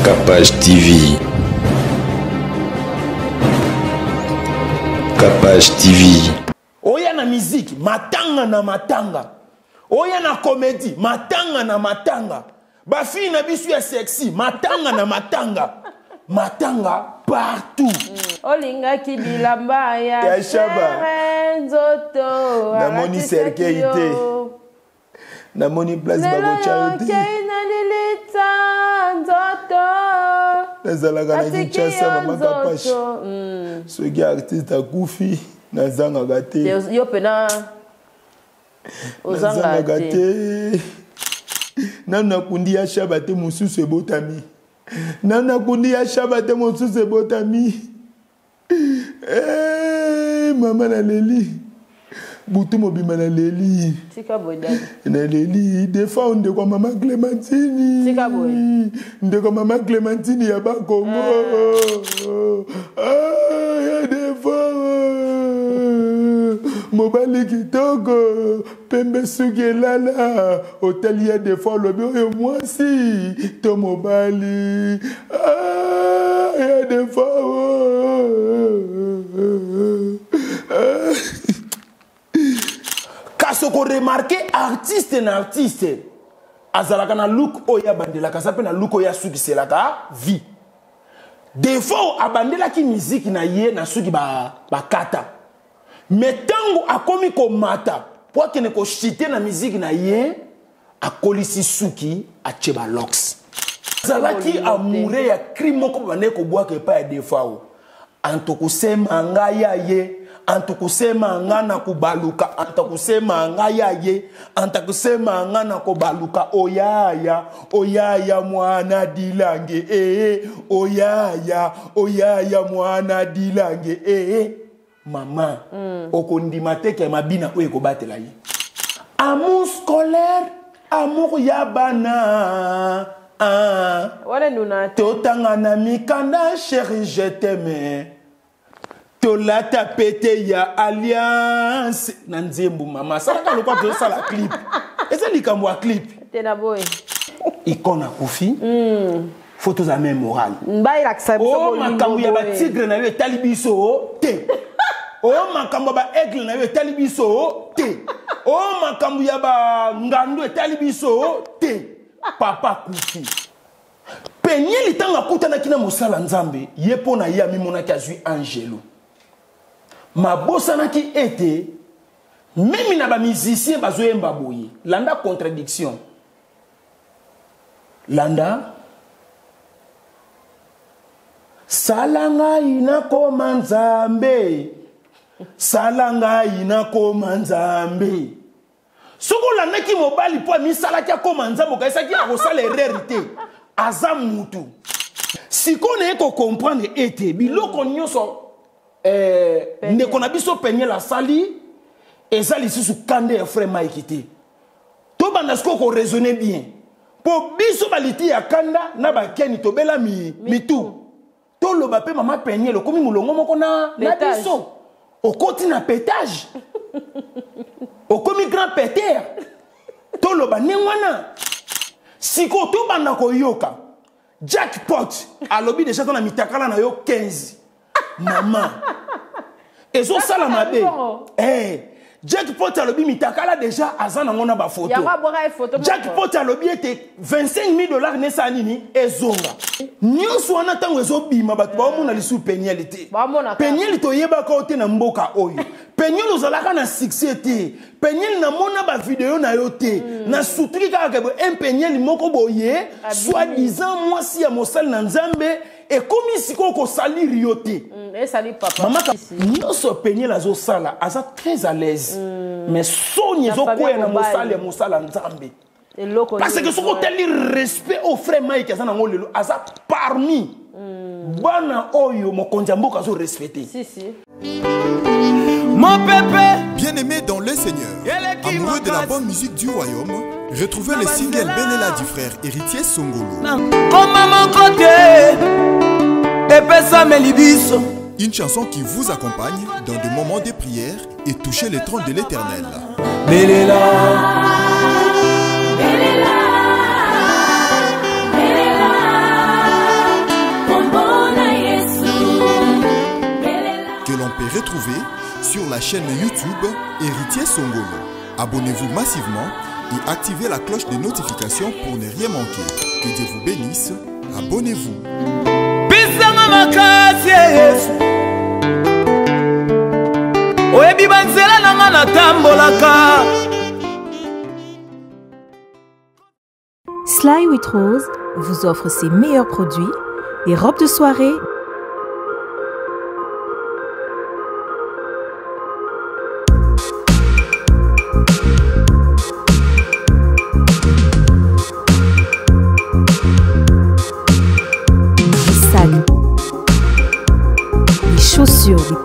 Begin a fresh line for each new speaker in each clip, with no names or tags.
Capage TV. Capage TV.
Oya na musique, matanga na matanga. Oya na comédie, matanga na matanga. Ba fille na bisu ya sexy, matanga na matanga. Matanga partout.
Olinga ki bilamba ya nzoto.
Na moni cercueil. Na moni place babocha yote. Nazalaka na dichasa mama Kapache. Soki artiste akufi nazanga gate.
Yo pena ozanga gate.
Nana kundi ya shabate mususu ebotami. Nana kundi ya shabate mususu ebotami. Mama na leli. Butu mobima na leli.
Tika boydani.
Na leli defa onde kwa mama Clémentine.
Tika boy.
Nde kwa mama Clémentine ya Bakongo. Ya defa. Mobali kitoko. Pembe sugelala. Hotel ya defa lobi oyo mwasi. To mobali. Ya defa. Kaso ko remarqué artiste na artiste azalaka na look oya bandela kasape na look oya suki selaka vie des fois abandela ki musique na ye na suki ba kata metango akomi ko mata po kene ko chiter na musique na ye akolisi suki acheba locks azalaki amoureux ya crime moko bande ko bwa ke pa des fois antokusema ngaya ye antukusema ngana kubaluka antakusema ngaya ye antakusema ngana kubaluka oyaya mwana dilange oyaya mwana dilange mama okondima teke mabina oyo kobatela ye amour scolaire amour ya bana
wale nuna
totanga na mikanda chérie je t'aime Tolata pete ya alliance Nanzembu mama Saraka le quoi de ça la clip et ça likambo clip
tena boy
icône kufi photos à même morale
mbai laksa
oh makambu ya ba tigre na yo talibiso te oh makambu ba aigle na yo talibiso te oh makambu ya ba ngandu talibiso te papa kufi penye litanga kutana kina mosala nzambe yepo na ya mimona kazui angelo mabosana ki ete même na ba musicien bazoyemba boye landa contradiction landa salanga ina komanzambe salanga ina komanzambe soko landa ki mobali po misala ki komanzambo kaisa ki akosala erreur te azamutu sikone eko comprendre ete biloko nyonso ndeko na biso penye la sali ezali susu kande ya frère Mike te to banda sko ko raisonner bien po biso baliti ya kanda na ba keni to bela mitu to loba pe mama penye lo komi mulongo moko na biso okoti na pétage okomi grand péter to loba nengwana siko to banda ko yoka jackpot alobi déjà dans la mitakala na yo 15 maman ezo sala mabe jackpot alobi mitakala déjà azana ngona ba photo jackpot alobi était $25,000 nesa nini ezonga nyonso wana tango ezobima bato baomona lisu penyelite penyeli toyeba ka ote na mboka oyo penyeli ozalaka na succès te penyeli na mona ba video na yo te na sutuli kaka un penyeli moko boye soi-disant mwasi ya mosali na nzambe ekomi siko ko saliri yo te mama nyonso penyeli azosala aza très à l'aise mais soni ezokwea na mosali ya mosala nzambe parce que ce qu'on t'a dit respect au frère Mike azana ngolelo aza parmi bana oyo mokonjambo kazo respecter
si
mon pépé
bien-aimé dans le Seigneur amoureux de la bonne musique du royaume retrouvez le single Benela du frère héritier Songolo
comme mon côté epesa melibiso
une chanson qui vous accompagne dans des moments de prière et toucher les trônes de l'Éternel.
Belela
retrouver sur la chaîne YouTube Héritier Songolo. Abonnez-vous massivement et activez la cloche de notification pour ne rien manquer. Que Dieu vous bénisse. Abonnez-vous.
Pisanga makasi Yesu. Oyebi banzela nanga natambolaka.
Sly with Rose vous offre ses meilleurs produits, des robes de soirée, des sacs, des chaussures,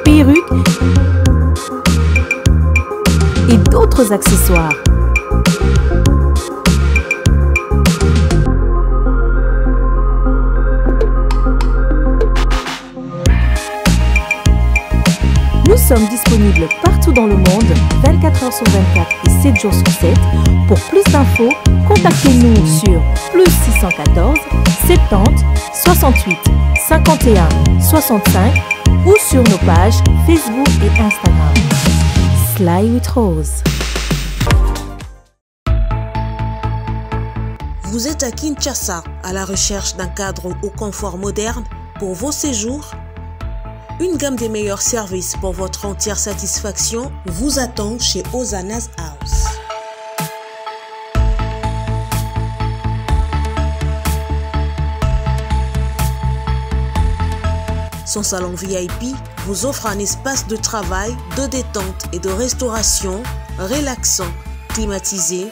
des perruques et d'autres accessoires. Nous sommes disponibles partout dans le monde, 24 h sur 24 et 7 jours sur 7. Pour plus d'infos, contactez-nous sur +614 70 68 51 65 ou sur nos pages Facebook et Instagram. Sly with Rose.
Vous êtes à Kinshasa, à la recherche d'un cadre au confort moderne pour vos séjours? Une gamme des meilleurs services pour votre entière satisfaction vous attend chez Hosanna's House. Son salon VIP vous offre un espace de travail, de détente et de restauration relaxant, climatisé,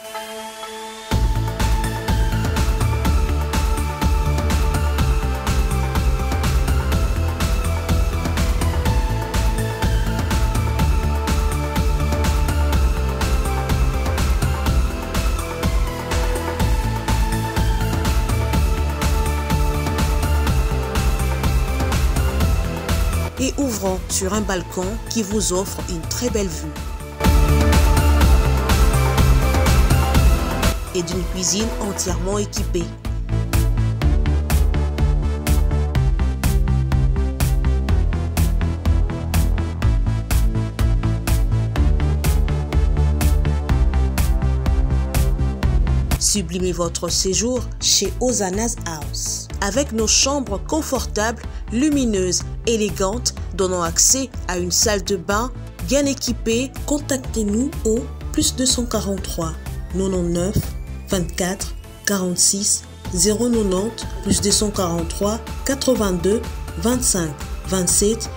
et ouvrant sur un balcon qui vous offre une très belle vue. Et d'une cuisine entièrement équipée. Sublimez votre séjour chez Hosanna's House. Avec nos chambres confortables, lumineuses, élégantes, donnant accès à une salle de bain bien équipée, contactez-nous au +243 99 24 46 090 +243 82 25 27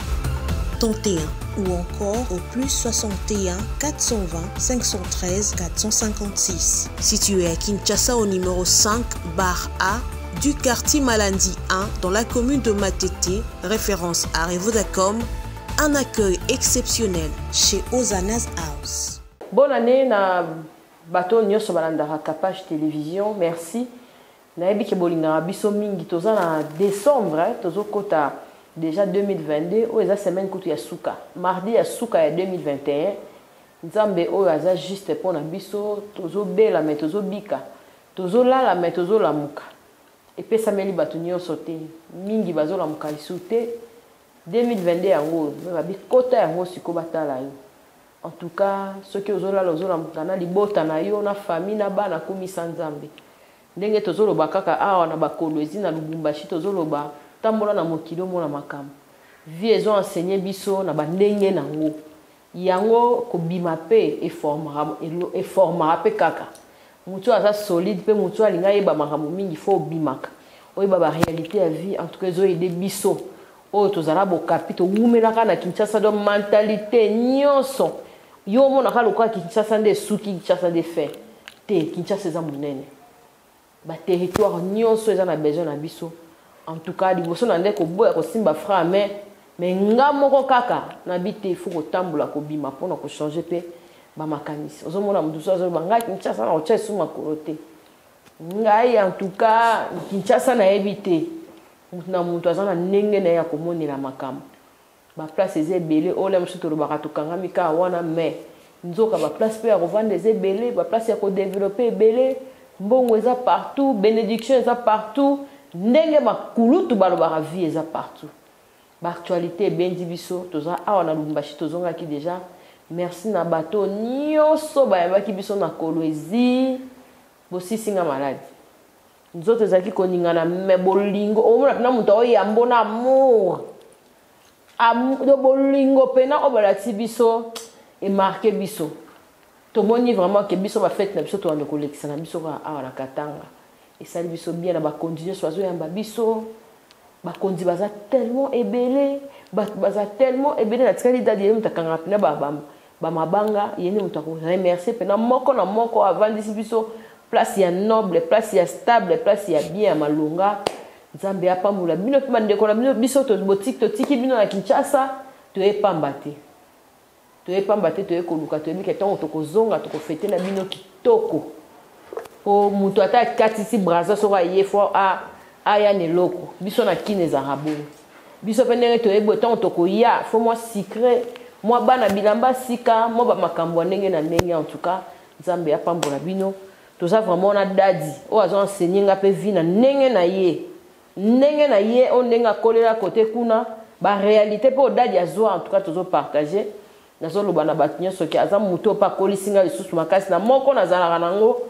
31 ou encore au +61 420 513 456. Situé à Kinshasa au numéro 5 bar A du quartier Malandi 1 dans la commune de Matete, référence à Revodacom, un accueil exceptionnel chez Hosanna's House.
Bonne année na bato nyonso balandaka Kapage télévision, merci. Nayebi ke bolinga biso mingi toza na décembre, tozo kota déjà 2022 oyo eza semaine kutu ya suka. Mardi ya suka ya 2021. Nzambe oyo aza juste pona biso tozo bela me tozo bika. Tozo lala me tozo lamuka. Epesa meli bato nyonso te. Mingi bazo lamuka lisu te. 2022 yango babi kota yango siko batala yo. En tout cas, ceux qui ont la libota na yo na famille na bana kumisa Nzambe. Ndenge tozoloba kaka awa na bakolwezi na Lubumbashi tozoloba tambola na mokilo mona makam. Vie ezo enseigner biso na bandenge nango. Yango ko bima pe e formera pe kaka. Mutu aza solide pe mutu alinga yeba makambo mingi fo bimaka. Oyeba ba réalité ya vie en tout cas ezo aider biso. O tozala bo kapito wumelaka na Kinshasa do mentalité nyonso. Yo mona ka lokwa Kinshasa nde suki Kinshasa de fait. Te Kinshasa za munene. Ba territoire nyonso eza na besoin na biso. En tout cas, liboso na ndeko boya ko simba fra mais nga moko kaka na bité il faut ko tambola ko bima pona ko changer pe ba makanisi. Ozomona muduso azo banga Kinshasa na ocha suma korote. Ngai en tout cas Kinshasa na éviter. Na muntu azana ndenge na ya ko monela makam. Ba place ezebele ole msuto lobaka tukanga mika wana mais nzoka ba place pe ya ko vendre ezebele, ba place ya ko développer ebele, mbongo eza partout, bénédiction eza partout. Ndenge makulutu balobaka vie eza partout. L'actualité est bien diviso. Toza awa na Lubumbashi tozonga ki déjà. Merci na bato nyonso bayamba ki biso na Kolwezi. Bosi singa malade. Nous autres zaki koningana me bolingo. Omona pena muto oyambo na amour. Amour bolingo pena obalati biso et marqué biso. Tomoni vraiment que biso ba fête na biso to ande kolekisa na biso ka awa na Katanga. Et ça biso bien na ba continuer soazo yamba biso. Bakondi baza tellement ébélé, baza tellement ébélé na tikali dadi yemu takanga pena ba mabanga yene mutako remercier pena moko na moko avant d'ici biso place ya noble, place ya stable, place ya bien malunga Nzambe apambula bino pe bandeko na bino biso to boutique to tiki bino na Kinshasa to epambate to ekoluka to ebike tongo to kozonga to kofete na bino kitoko po muto ata katisi braza so ye fo aya ne loko biso na kineza rabo biso pendenge to ebo tongo to koya fo moi secret moi bana bilamba sika moi ba makambo ndenge na ndenge en tout cas Nzambe apambula bino to ça vraiment na dadi o azo enseigner nga pe vi na ndenge na ye on ndenge kolela côté kuna ba réalité pe o dadi azo en tout cas tozo partager nazo loba na batinyo soki aza muto pa kolisinga lisusu makasi na moko na zalaka nango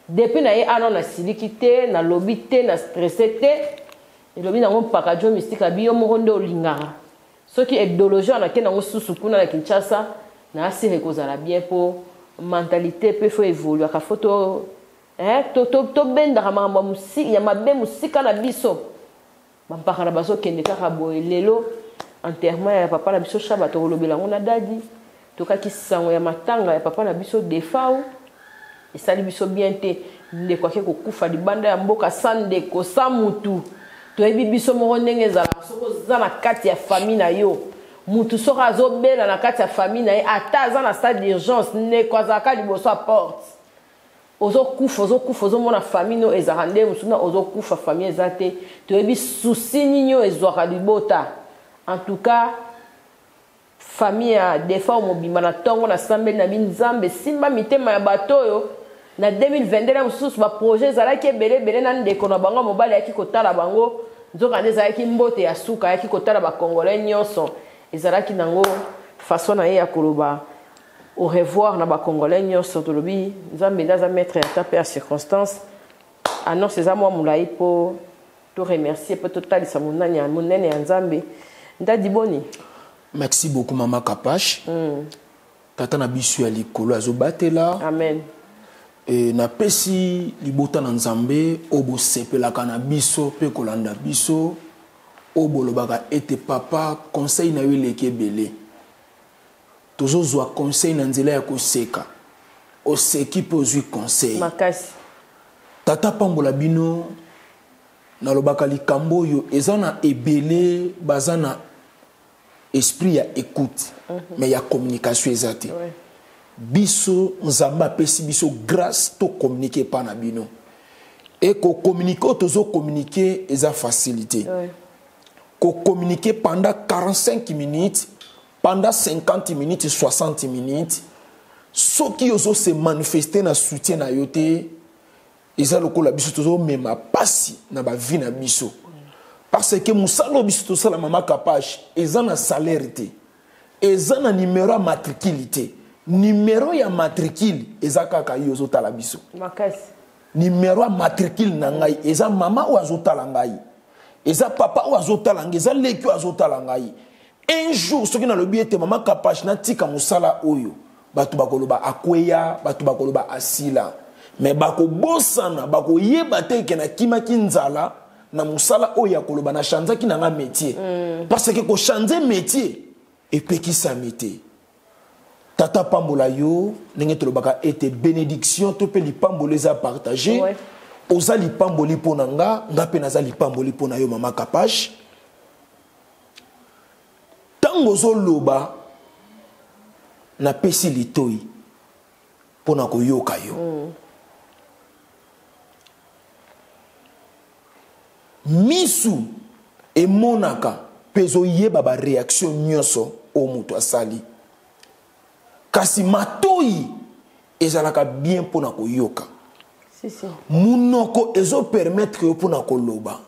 depuis na ye ano na silikite na lobite na stressé te et lobi nango paka jo mystique biyo moko nde olingaka soki idéologie na kena ngo susu kuna na Kinshasa na asire kozala bien po mentalité pe faut évoluer ka photo to benda kama musiki ya mabe musika na biso bampaka na baso kende kaka boye lelo enterrement ya papa na biso shaba to lobela ngona dadi to ka kisango ya matanga ya papa na biso defao esali biso bien te nde kwa ke kokufa libanda ya mboka sande ko samutu to ebi biso mo ndenge zala soko za na kati ya famille na yo mutu soka azobela na kati ya famille na ye ata za na stade d'urgence ne kwa za ka liboso a porte ozo mona famille no ezarande musuna ozo kufa famille ezate to ebi souci ninyo ezwaka libota en tout cas famille a defa mobimba na tongo na sambeli na binzambe simba mitema ya batoyo na 2022 na mususu ba projet zalaki ebele na ndeko na bango mobali yaki kotala bango nzoka ndezalaki mbote ya suka yaki kotala ba congolais nyonso ezalaki nango façon na ye ya koloba au revoir na ba congolais nyonso tolobi nzambe ndaza mettre ya tape ya circonstance annonce za mwa mulai po to remercier po totalisa monene ya nzambe ndadi boni.
Merci beaucoup Mama Kapash. Tata na bisu ya likolo azobatela.
Amen.
Et na pesi libota na Nzambe obo sepelaka na biso pe kolanda biso obo lobaka ete papa conseil na yo leki ebele. Tozozwa conseil na nzela ya koseka. Oseki po ozwi conseil.
Makasi.
Tata pambola bino na lobaka likambo yo ezana ebele bazana esprit ya écoute mais ya communication ezate biso nzamba pesi biso grâce to communiquer pa na bino et ko communiquer tozo communiquer eza facilité ko communiquer pendant 45 minutes pendant 50 minutes 60 minutes soki ozo se manifester na soutien na yote eza lokola biso tozo mema pasi na ba vie na biso. Parce que musalo biso to sala Mama Kapash ezana salaire te ezana numéro matriculité numéro ya matricule ezaka ka yo zotala biso
makasi
numéro matricule na ngai eza mama o azotala ngai eza papa o azotala ngai eza leki o azotala ngai un jour soki na lobi ete Mama Kapash na tika musala oyo batu bakoloba akweya batu bakoloba asila mais bako bosana bako yeba te ke na kima kinzala na musala oya koloba na chanza ki nanga métier parce que ko changer métier et pe ki sa métier tata pambola yo ndenge tolobaka ete bénédiction to pe li pamboleza partager oza li pamboli pona nga pe naza li pamboli pona yo Mama Kapash tango zo loba na pesi litoi pona ko yoka yo misu emonaka pezo yeba ba réaction nyonso o mutu asali kasi matoi ezalaka bien pona koyoka
si.
munoko ezo permettre yo pona koloba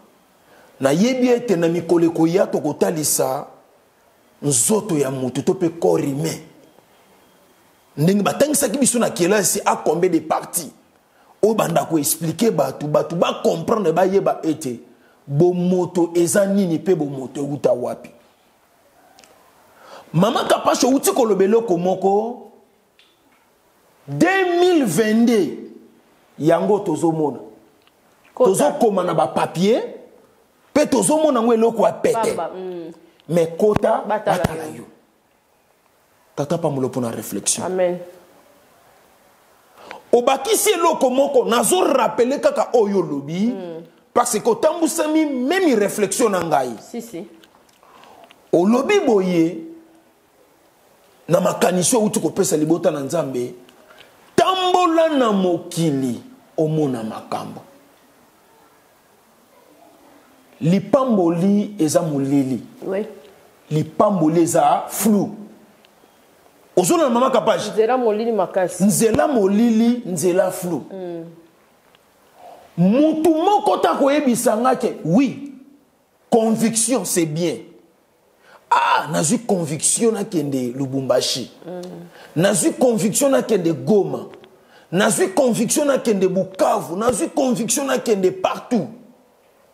na yebi ete na mikoleko ya tokotalisa nzoto ya mutu to pe corps humain ndenge batangisaki biso na kelasi a combien de parties o banda ko expliquer batu ba comprendre ba yeba ete bo moto eza nini pe bo moto uta wapi. Mama Kapashe uti kolobelo komoko 2022 yango tozomona tozokoma na ba papier pe tozomona ngo eloko apete mais kota batala yo tata pa mulo pona réflexion.
Amen.
Obakisi eloko moko nazo rappeler kaka oyo lobi parce que otambusami même réflexion na ngai.
Si.
O lobi boye na makanisho uti kopesa libota na Nzambe tambola na mokili omona makambo. Lipamboli eza mulili.
Oui.
Lipamboli eza flou. Ozona na Mama Kapashe.
Nzela molili makasi.
Nzela molili, nzela flou. Mutu moko ta koyebisa ngake, oui. Conviction c'est bien. Ah, nazu conviction na kende Lubumbashi. Nazu conviction na kende Goma. Nazu conviction na kende Bukavu. Nazu conviction na kende partout.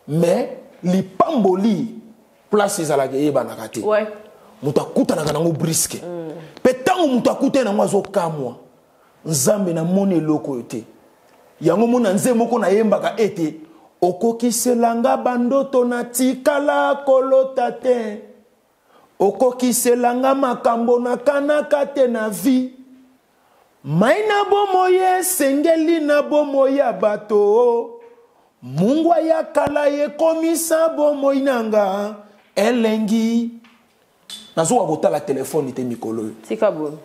Mais lipamboli place ezalaka yeba kate.
Ouais.
Mutakuta na kanango briske. Petango mutakuta na mwazo kamwa. Nzambe na mone loko yote. Yango mona nze moko na yembaka ete okokiselanga bandoto na tikala kolota te. Okokiselanga makambo na kanaka te na vi. Maina bomoye sengeli na bomoya bato. Mungwa ya kala ye komisa bomoy nanga elengi. Nazo kwa kota la telefone ite mikolo.
Tika bon.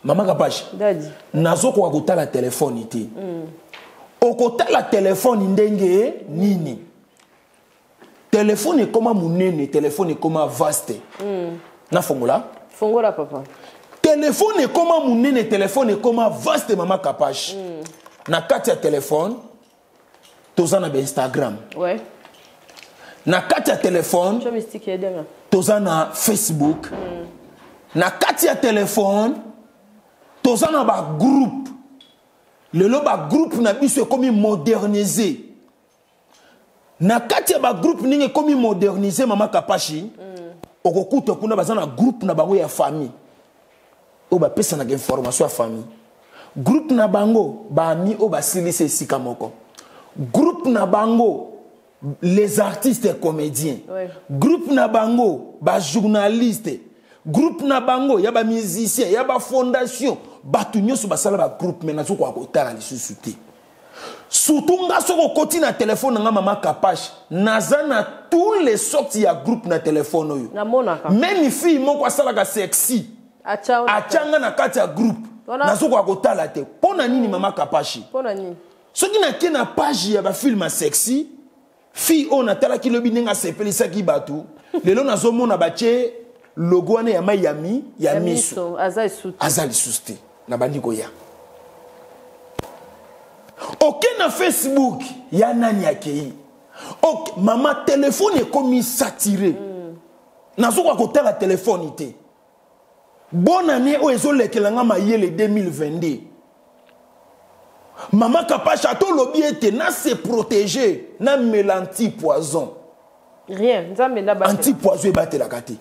Mama Kapashe.
Daddy.
Nazo kwa kota la telefone ite. Okota la telefone ndenge nini. Telefone koma munene, telefone koma vaste. Na fongola?
Fongola papa.
Telefone koma munene, telefone koma vaste Mama Kapashe. Na kati ya telefone tozana be Instagram.
Ouais.
Na kati ya telefone tozana Facebook. Na kati ya telefone tozana ba groupe. Lelo ba groupe na biso komi moderniser. Na kati ya ba groupe ninge komi moderniser Mama Kapashe. Okokuta kuna bazana groupe na bango ya famille. O ba pesa na information ya famille. Groupe na bango ba mi o ba silise sika moko. Groupe na bango les artistes et comédiens. Ouais. Groupe na bango ba journalistes. Groupe na bango ya ba musiciens, ya ba fondation, batu nyoso basala ba groupe mais nazo kwa kotala lisusu te. Surtout nga soko koti na téléphone nga Mama Kapashe, naza na tous les sorties ya groupe na téléphone oyo.
Na monaka.
Même fille moko asala ka sexy. Achanga na kati ya groupe. Nazo kwa kotala te. Pona nini Mama Kapashe?
Pona nini?
Soki na ke na page ya ba film sexy, fille on atala ki lobi ninga sepelisa ki batu, lelo nazomona bache logo ane ya Miami, ya miso. Azali suste na bandiko ya. Ok na Facebook, ya nani akei. Ok, mama téléphone ekomi saturé. Nazo kwa kotala téléphone ite. Bonne année o ezolekelanga mayele 2022. Mama Kapashe ato lobi ete na se protéger na mélanti poison.
Rien, nzambe na batela.
Anti poison e batela kate.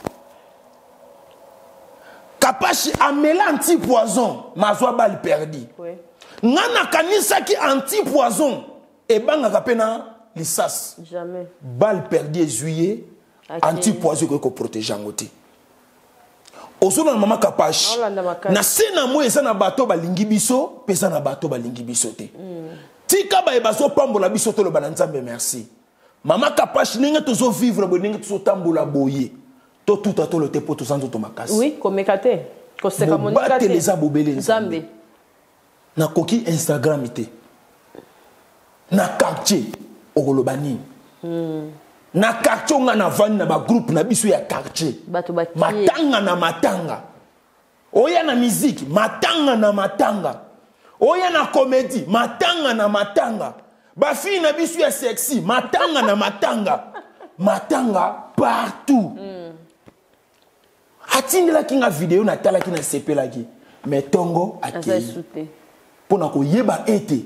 Kapashe a mélanti poison, mazwa bal perdi. Oui. Ngana kanisa ki anti poison e banga kapena lisas.
Jamais.
Bal perdi juillet, anti poison ko protéger ngote. Osona Mama Kapashe na sena mo eza na bato balingi biso pesa na bato balingi biso te tika ba ebaso pambola biso to lo bana Nzambe merci Mama Kapashe ninga tozo vivre bo ninga tozo tambola boye to tout to le te po to sanzo to makasi
oui komekate ko seka monika te
les abobele
Nzambe
na koki Instagram ite na quartier okolobani na quartier nga na vani na ba groupe na biso ya quartier matanga na matanga oya na musique matanga na matanga oya na comédie matanga na matanga ba fille na biso ya sexy matanga na matanga matanga partout. Atindelaki nga vidéo na talaki na sepelaki. Mais tongo akei. Pona ko yeba ete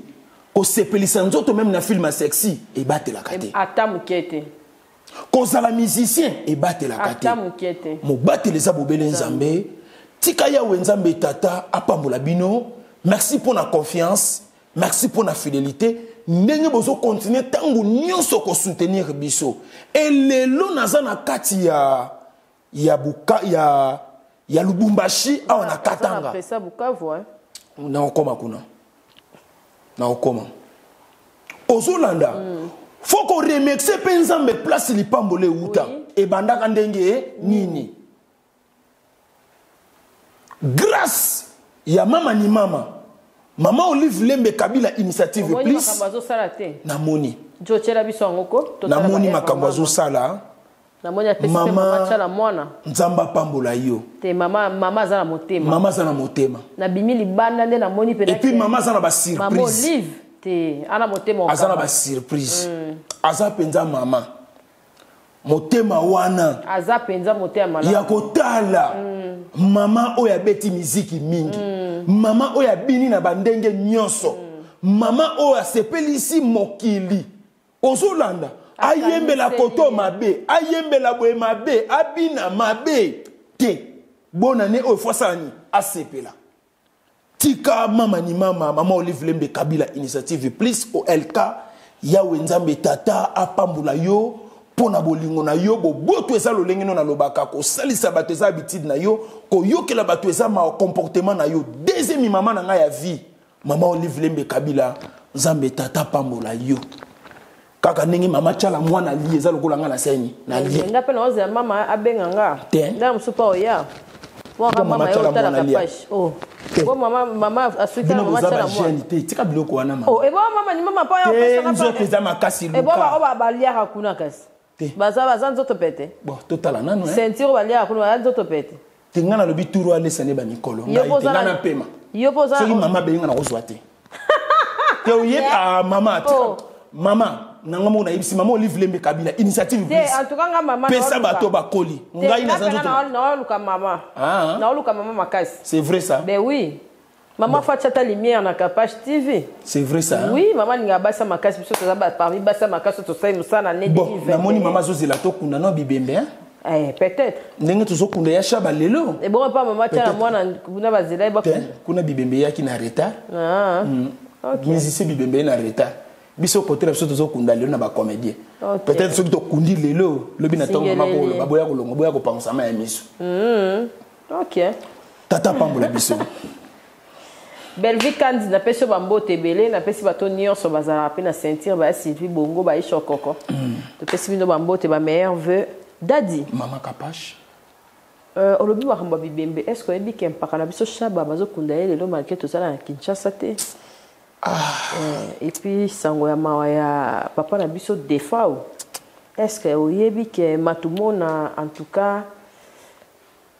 ko sepelisa nzoto même na film sexy e batela kate.
Atamukete.
Ko zala musicien e batela kate.
Atamukete.
Mo bateleza bobele nzambe. Tika ya wenzambe tata apambola bino. Merci pour la confiance. Merci pour la fidélité. Ndenge bozo continuer tango nyonso ko soutenir biso. Et lelo nazana kati ya Lubumbashi a on a Katanga.
Après ça Bukavu hein.
Na okoma kuna. Na okoma. Ozolanda. Faut qu'on remercie penzambe place lipambole uta. E bandaka ndenge nini. Grâce ya mama ni mama. Mama Olive Lembe Kabila initiative plus. Namoni. Namoni makambazo sala. Mama Nzamba pambola yo.
Te mama zana motema.
Mama zana motema.
Na bimili banda nde namoni pe.
Et puis mama zana ba surprise.
Mama Olive te ana motema.
Azana ba surprise. Aza penza mama. Motema wana.
Aza penza motema la.
Ya kotala. Mama oya beti miziki mingi. Mama oya bini na bandenge nyonso. Mama oya sepelisi mokili. Ozolanda. Ayembe la koto mabe. Ayembe la boye mabe. Abina mabe. Te. Bonane oyo fwasani. Asepela. Tika mama ni mama. Mama Olive Lembe Kabila initiative plus OLK. Yawe nzambe tata apambula yo. Pona bolingo na yo bo boto eza lolenge na lobaka ko salisa bato eza habitude na yo ko yokela bato eza ma comportement na yo deuxième maman na nga ya vie mama Olive Lembe Kabila nzambe tata pambola yo kaka ndenge mama chala mwana li eza lokola nga na seni na li
nga pe na oza mama abenga nga nda musupa oya mama yo tala kapash oh bo mama asuka mama chala mwana
tika biloko wana mama
oh ebo mama ni mama pa yo pesa na
nzoto eza makasi luka
ebo ba balia kuna kasi baza nzoto pete
bon total nano
ceinture balia kuna nzoto pete
tingana lobi turu alesa ne ba Nikolo ngai tingana pema
yo poza
soki mama benga na kozwa te te oyeba mama mama nanga mona ibisi mama Olive Lembe Kabila initiative
plus en tout cas nga mama
pesa bato bakoli ngai na zanzo
na luka mama na luka mama makasi
c'est vrai ça
ben oui maman Fatia ta lumière na Kapage TV.
C'est vrai ça.
Oui, maman ninga basa makasi biso to za parmi basa makasi to sai musana ne
bon, na moni mama zozela to kuna no bibembe hein?
Peut-être.
Ndenge tozo kunda ya shaba lelo.
Et bon pas maman tia mwana kuna bazela ba
kuna bibembe yaki na retard. OK. Musicien bibembe na retard. Biso côté biso tozo kunda lelo na ba comédien. Peut-être ceux qui to kundi lelo, le bina tonga mako baboya kolongo boya ko pensa ma emiso.
OK.
Tata pambola biso.
Belvi Kandi na pesi bambo tebele na pesi bato nyonso bazala pe na sentir ba Sylvie Bongo ba ishokoko. To pesi bino bambo te ba meilleur vœu Daddy.
Mama Kapash.
Olobi wa kamba bibembe est-ce que ebi kempaka na biso shaba bazo kunda ele lo marqué to sala na Kinshasa te. Et puis sango ya mawa ya papa na biso defao. Est-ce que oyebi ke matumona en tout cas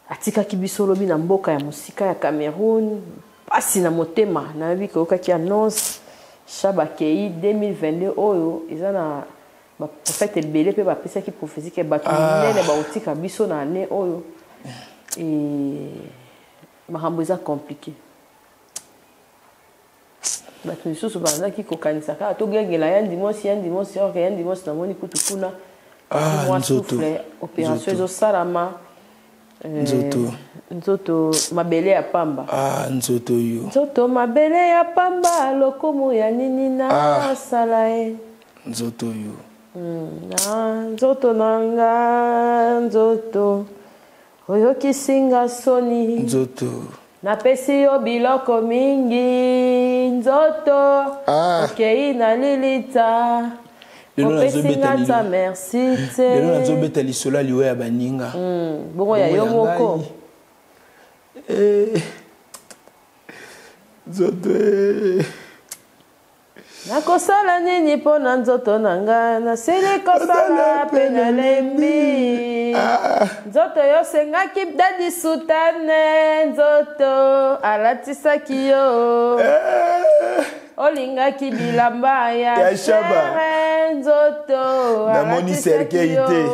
atika kibiso lobi na mboka ya musika ya Cameroun. Pasi na motema na bi ko ka ki annonce Shaba Kei 2022 oyo ezana ba prophète belé pe ba pesa ki prophétie ke ba tunene ba otika biso na année oyo et makambo eza compliqué ba tunisusu bana ki ko kanisa ka to gengela ya dimanche or ya dimanche na moni kutu kuna
nzoto
opération zo salama Nzoto mabele ya pamba.
Nzoto yo.
Nzoto mabele ya pamba lokomo ya nini na salae.
Nzoto yo.
Nzoto nanga nzoto. Oyo kisinga soni.
Nzoto.
Na pesi yo biloko mingi nzoto. Okay na lilita. Merci.
Lelo nazo beta lisola liwe ya baninga.
Bongo ya yo moko.
Nzoto.
Nakosala nini po na nzoto nanga na sili kosala pe na lembi. Nzoto yo sengaki Daddy Sutane nzoto alatisaki yo. Olinga ki bilamba ya
shaba
nzoto nzoto
namoni cercueil te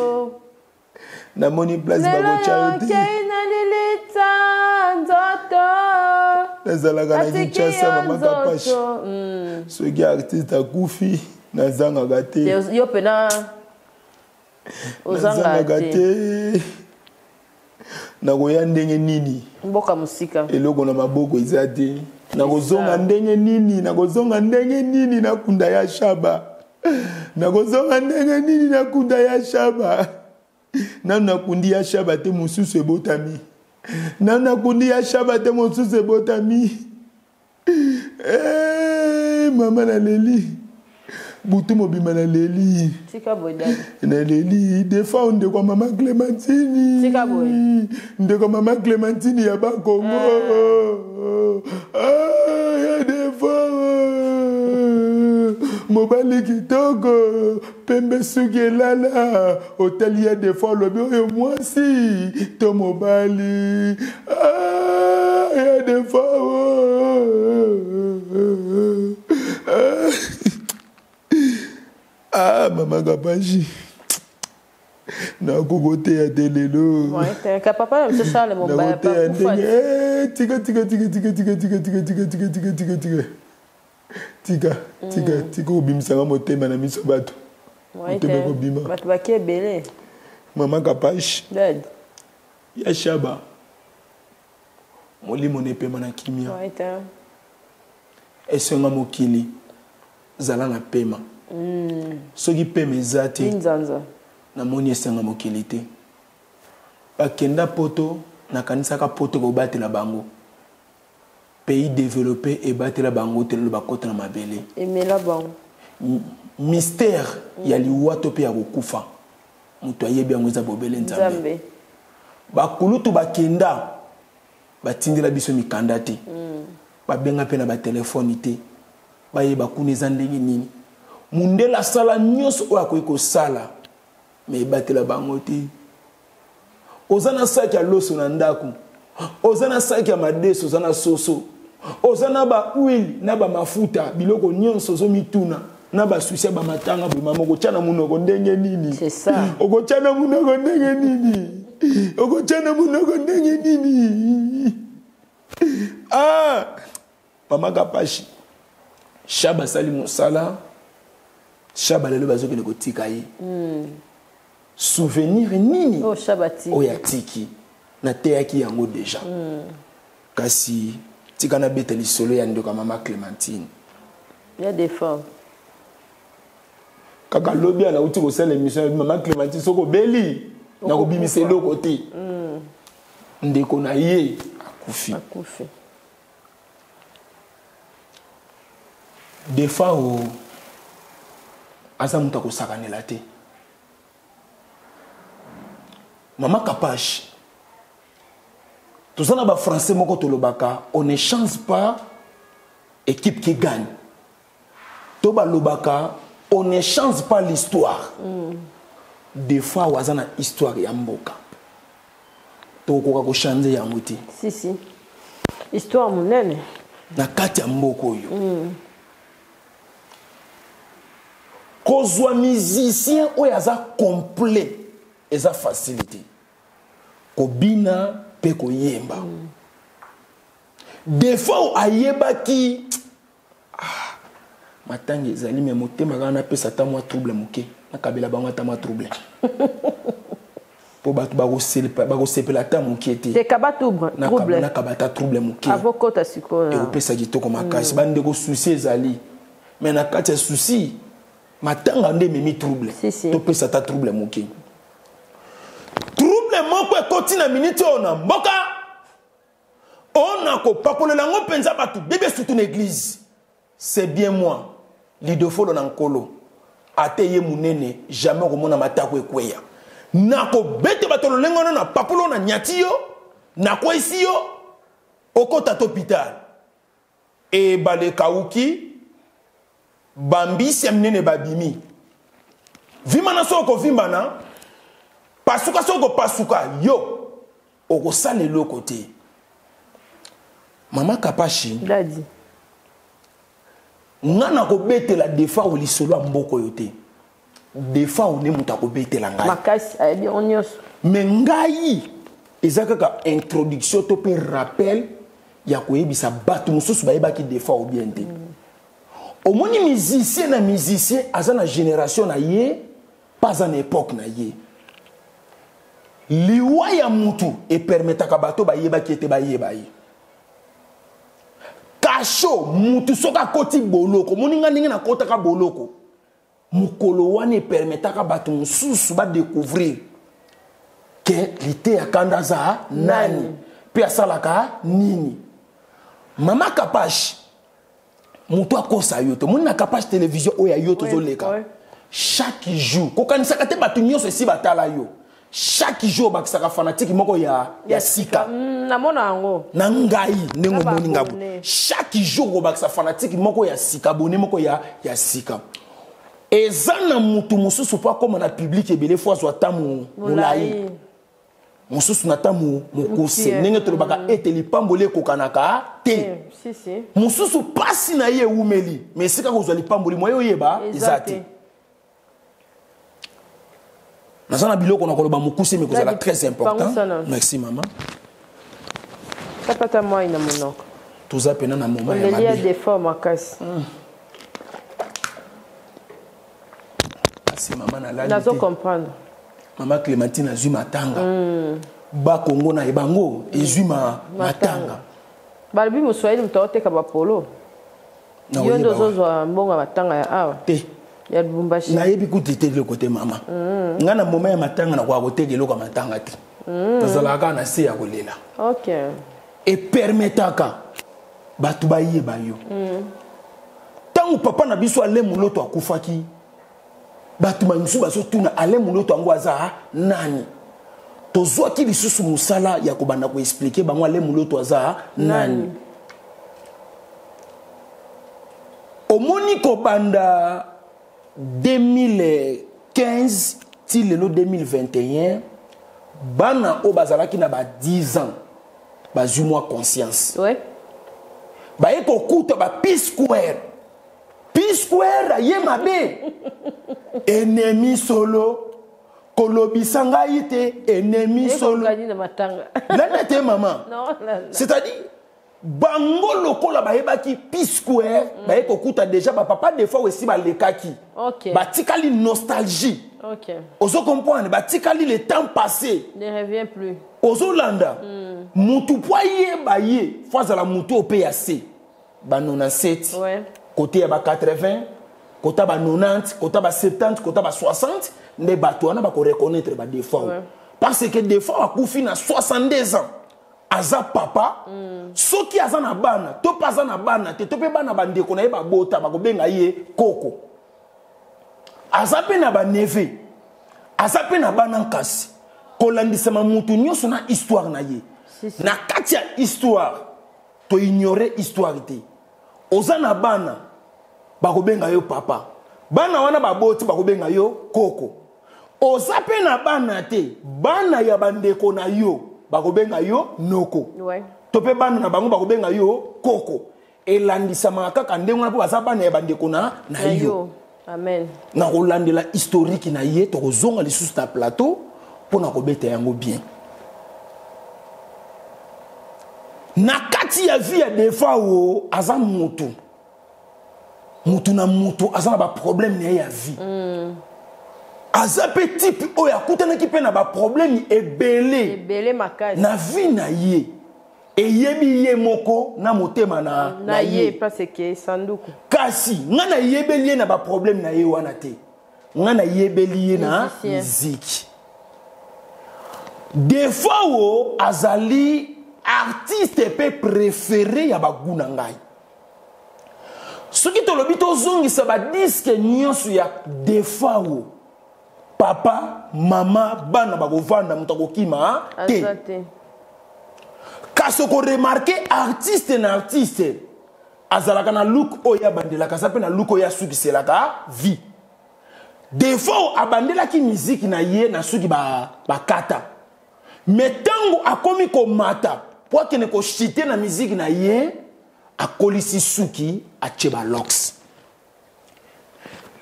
namoni place bakocha te
nalilita nzoto
nazalaka na Kinshasa mama Kapashi soki artiste akufi nazangaka te
yo pena ozangaka te nakoya ndenge nini mboka musika
eloko na maboko eza te nakozonga ndenge nini nakunda ya shaba nakozonga ndenge nini nakunda ya shaba nanu nakundi ya shaba te mosusu ebotami nanu nakundi ya shaba te mosusu ebotami mama na leli butu mobima na leli
tika boydani
na leli defa ndeko mama Clémentine
tika boy
ndeko mama Clémentine ya bakongo ya defa mobali kitoko pembe suki elala hôtel ya defa lobi oyo mwasi to mobali ya defa mama Kapashi nakokote ya telelo
ka papa monsieur Charles mobile
tika obimisanga motema na miso bato motema kobima
bato baki ebele
mama Kapashi ya shaba molimo nepema na kimia esenga mokili zala na pema soki pema eza te namoni esenga mokili te bakenda poto nakanisaka poto kobatela bango pays développé ebatela bango te lelo bakota na mabele
emela bango
mystère ya liwato mpe ya kokufa moto ayebi yango eza bobele nzambe bakulutu bakenda batindela biso mikanda te babenga mpe na batelefoni te bayeba kuna eza ndenge nini mundela asala nyonso oyo akoki kosala me ebatela bango te oza na saki ya loso na ndako oza na saki ya madeso oza na soso oza na bahuile na bamafuta biloko nyonso ozomituna na basusi ya bamatanga bimama okotya na munoko ndenge nini okotya na munoko ndenge nini okotya na munoko ndenge nini mama Kapashi shaba sali mosala shaba lelo bazokende kotika ye souvenir nini oyo atiki nateyaki yango deja kasi tika na beta lisolo ya ndeko mama Clémentine
ya defa
kaka lobi ana uti kosala émission mama Clémentine soko beli na kobimisa eloko te ndeko na ye akufi defa o aza mutu akosakanela te mama Kapashi toza na bafrançais moko tolobaka on ne change pas équipe qui gagne to balobaka on ne change pas l'histoire des fois waza na histoire ya mboka tokoka kochange yango te
si histoire monene
na kati ya mboka oyo kozwa musicien oyo aza complet eza facilité kobina pe koyemba des fois ayebaki matangi ezali me motema kaka napesa ata mwa trouble moke nakabela bango ata mwa trouble po bato bakosepela ata moke te nakaba ata trouble moke ekopesa kitoko makasi bandeko susi ezali me na kati ya susi matanga nde ememi trouble topesa ata trouble moke trouble moko ekoti na miniti oyo na mboka ona kopakolela yango mpenza bato bebe surtout na église c'est bien moi lidofolo na nkolo ate ye munene jamais komona matako ekweya nakobete bato lolenge wana na papulo na nyati yo nakwesi yo okota to hôpital ebale kauki bambisi ya minene babimi vimana so okovimbana pasuka so okopasuka yo okosala eloko te mama Kapashi
dadi
ngana kobetela defa o lisolo ya mboko yo te des fois on est moutako bete la ngai
makasi bien on nyos
mais ngai ezaka introduction to pe rappel ya koyebisa batu mususu bayeba ki des fois ou bien te au moni musicien na musicien aza na génération na ye pas en époque na ye liwa ya mutu e permetaka bato bayeba ki ete bayeba ye kasho mutu soka koti boloko moninga ndenge na kota ka boloko mukolo wane permetaka bato mususu ba découvrir que lité ya kandaza nani pe asalaka nini mama kapash mutu akosa yoto monina kapash télévision oya yoto zoleka chaque jour kokanisaka te bato nyonso esi batala yo chaque jour bakisaka fanatique moko ya sika
na mona ngo
na ngai ndenge moninga chaque jour bakisa fanatique moko ya sika bone moko ya sika ezana mutu mususu pa koma na public ebele fois zo tamu mulai mususu na tamu mukuse ndenge tolobaka ete lipambole kokanaka te
si
mususu pasi na ye umeli mais sika kozwa lipamboli moyo yeba ezate Nazana biloko na koloba mukuse mais kozala très important. Merci maman.
Ça pas ta moi ina monoko.
Toza pena na moment
ya mabe. Il y a des formes makasi.
Merci maman na la.
Nazo comprendre.
Maman Clémentine azui matanga. Ba Congo na ebango ezui matanga.
Balbi muswahili mtaoteka ba polo. Yondo zozo mbonga matanga ya awa.
Te.
Ya Lubumbashi.
Na yebi kutite le côté maman. Ngana moment ya matanga na kwa koteke loko matanga ti. Tazalaka na se ya kolela.
OK.
Et permetaka batu ba yeba yo. Tangu papa na biso ale muloto akufaki. Batu manyisu baso tuna ale muloto ango aza nani. Tozwa ki lisusu musala ya kobanda ko expliquer bango ale muloto aza nani. Omoni ko banda 2015 til le 2021 bana o bazalaki na ba 10 ans bazu moi conscience
ouais
ba eko kuta ba P-Square ye mabe ennemi solo kolobisa ngai te ennemi solo la te maman
non
c'est-à-dire bango lokola bayebaki P-Square bayeko kuta déjà ba papa des fois aussi ba lekaki
OK
batikali nostalgie
OK
ozo comprendre batikali le temps passé
ne revient plus
ozo landa mutu poye baye fois la mutu au PAC ba 97
ouais
côté ya ba 80 côté ba 90 côté ba 70 côté ba 60 ne bato wana ba ko reconnaître ba des fois parce que des fois akufi na 62 ans aza papa soki aza na bana to paza na bana te to pe bana bandeko na ye babota bakobenga ye koko aza pe na baneve aza pe na bana nkasi kolandisama mutu nyonso na histoire na ye na kati ya histoire to ignore histoire te oza na bana bakobenga yo papa bana wana baboti bakobenga yo koko oza pe na bana te bana ya bandeko na yo bakobenga yo noko
ouais
tope bana na bango bakobenga yo koko elandisama kaka ndenge wana po baza bana ya bandeko na yo
amen
na kolandela historique na ye to kozonga lisusu na plateau pour na kobeta yango bien na kati ya vie ya defa o aza mutu na mutu aza na ba problème na ya vie aza pe type oyo akutanaki pe na ba problème ebele
makasi
na vie na ye eyebi ye moko na motema na ye
parce que sanduku
kasi nga na yebeli ye na ba problème na ye wana te nga na yebeli ye na muziki des fois o azali artiste pe préféré ya baguna ngai soki tolobi tozongisa ba disque nyonso ya des fois o papa mama bana bakovanda mutu akokima te kasi ko remarquer artiste na artiste azalaka na look oyo abandelaka aza mpe na look oyo asukiselaka vie des fois abandelaki musique na ye na suki bakata mais ntango akomi komata po akende koshite na musique na ye akolisi suki atie balox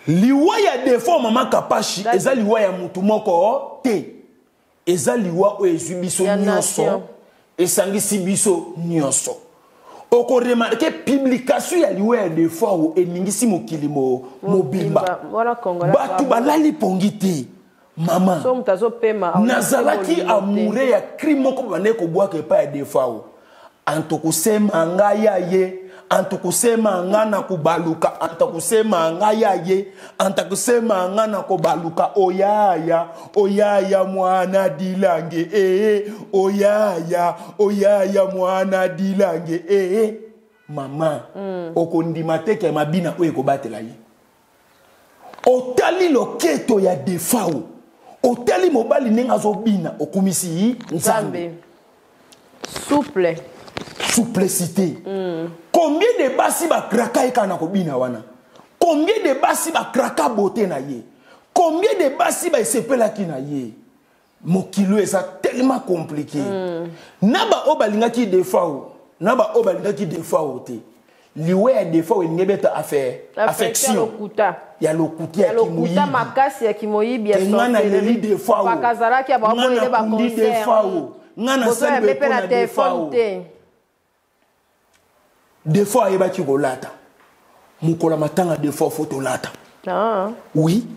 liwa ya défaut mama kapashi eza liwa ya mutu moko te eza liwa o ezubiso nyonso esangisi biso nyonso oko remarquer publication ya liwa ya défaut eningisi mokili mobimba batu balali pongi te mama nazalaki amoureux ya crime moko bane ko bwaka epa ya défaut antokusema ngaya ye antokusema ngana kubaluka antokusema ngaya ye antokusema ngana kubaluka oyaya mwana dilange oyaya mwana dilange mama okondima teke mabina oyo kobatela ye otali loketo ya défaut otali mobali ninga zobina okumisi nzambe souplicité. Combien de basi ba kraka ekana kobina wana? Combien de basi ba kraka beauté na ye? Combien de basi ba esepela ki na ye? Mokilo eza tellement compliqué. Naba obalinga ki défaut, naba obalinga ki défaut te. Liwe ya défaut ngebeta affection. Ya lokuta ya kimoyibi. Ya lokuta
makasi ya kimoyibi ya
sonte. Ngana leli défaut.
Bakazalaki abako ile ba concert.
Ngana sembe pona défaut. Des fois, il y a des lata. Mukola matanga des fois photo lata. Ah. Oui.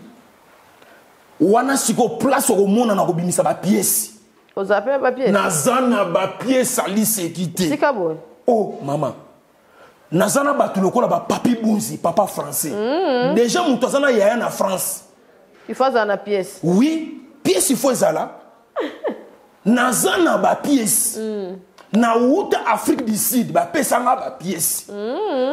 Wana siko place au monde na kobimisa ba pièce.
Vous appelez ba pièce.
Nazana ba pièce ali sécurité.
C'est bon.
Oh maman. Nazana ba tulokola ba papi bunzi, papa français. Déjà mutazana yaya na France.
Il faut ça na pièce.
Oui, pièce il faut ça là. Nazana ba pièce. Na outa Afrique du Sud ba pesanga ba pièce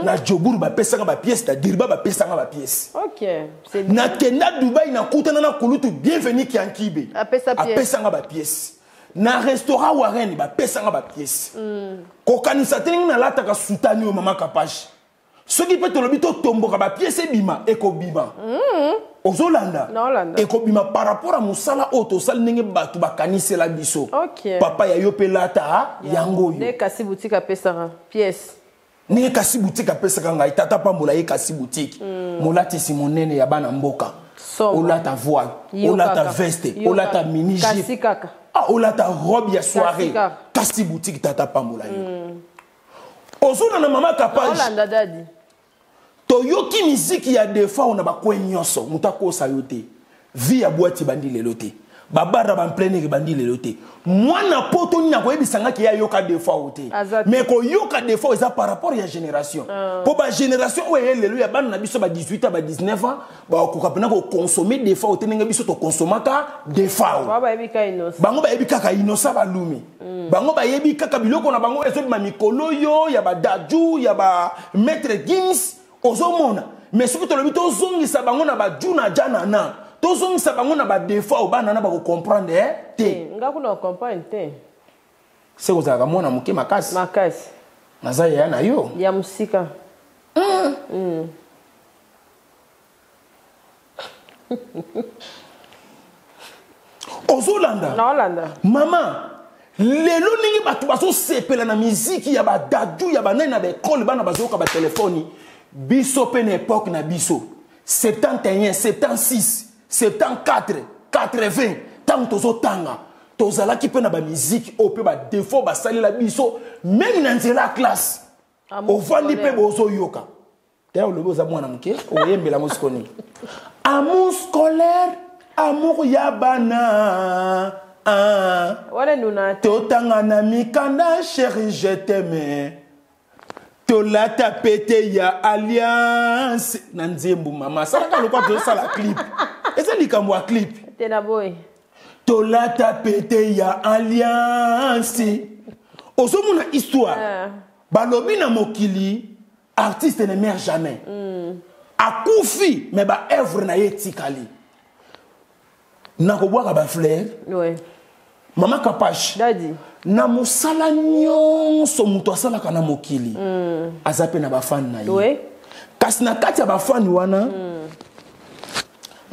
na Djobour ba pesanga ba pièce na Dirba ba pesanga ba pièce.
OK, c'est
na Kenya Dubaï na kutana na kulutu bienvenue Kiankibe a pesanga ba pièce na restaurant Warren ba pesanga ba pièce ko kanisa teninga na lata ka soutani o mama kapashi soki pe to lobito tomboka ba pièce bima eko bima Ozolanda ekobima par rapport à musala auto sal ndenge batu bakanise la biso. Papa ya yopelata yango yo.
Ne kasi boutique apesanga pièce.
Ne kasi boutique apesanga ngai tata pambola ye kasi boutique. Molati simonene ya bana mboka. Olata voile, olata veste, olata mini jupe.
Kasi kaka.
Ah olata robe ya soirée. Kasi boutique tata pambola ye. Ozolanda mama kapage.
Olanda dadi.
Toyoki miziki ya defa on a ba kwenyoso mutako sayote vi ya boîte bandi lelote babara ba pleine bandi lelote mwana poto ni na ko ebisanga ki ya yoka defa ote mais ko yoka defa eza par rapport ya génération pour ba génération o lelo ya bana na biso ba 18 ba 19 ans ba ko kapena ko consommer defa ote ninga biso to consomaka defa
ba ebika inosa
bango ba ebika ka inosa ba lumi bango ba ebika ka biloko na bango ezo ma mikolo yo ya ba daju ya ba maître Gims ozomona mais soki tolobi tozongisa bango na bajuna jana na tozongisa bango na badefa obana na bako comprendre te
nga kuna comprendre te
c'est kozalaka mwana moke makasi naza yaya na yo
ya musika
ozolanda mama lelo ningi batu bazosepela na miziki ya badadu ya banani na baekole bana bazoyoka batelefoni biso pe na époque na biso 71 76 74 80 tant tozotanga tozalaki pe na ba musique o pe ba défaut ba salela biso même na nzela classe ovandi pe bozoyoka d'ailleurs le boza mwana muke oyembela mosikoni amour scolaire amour ya bana
wale nuna
totanga na mikanda chérie je t'aime tolata pete ya alliance na nzembu mama salaka lokwa to la clip eza likambo ya clip
tena boy
tolata pete ya alliance ozomona histoire balobi na mokili artiste ne meurt jamais akufi mais ba œuvre na yetikali na kobwaka ba fleur mama kapash
dadi
na musala nyonso muto asalaka na mokili azape na bafani na ye kasi na kati ya bafani wana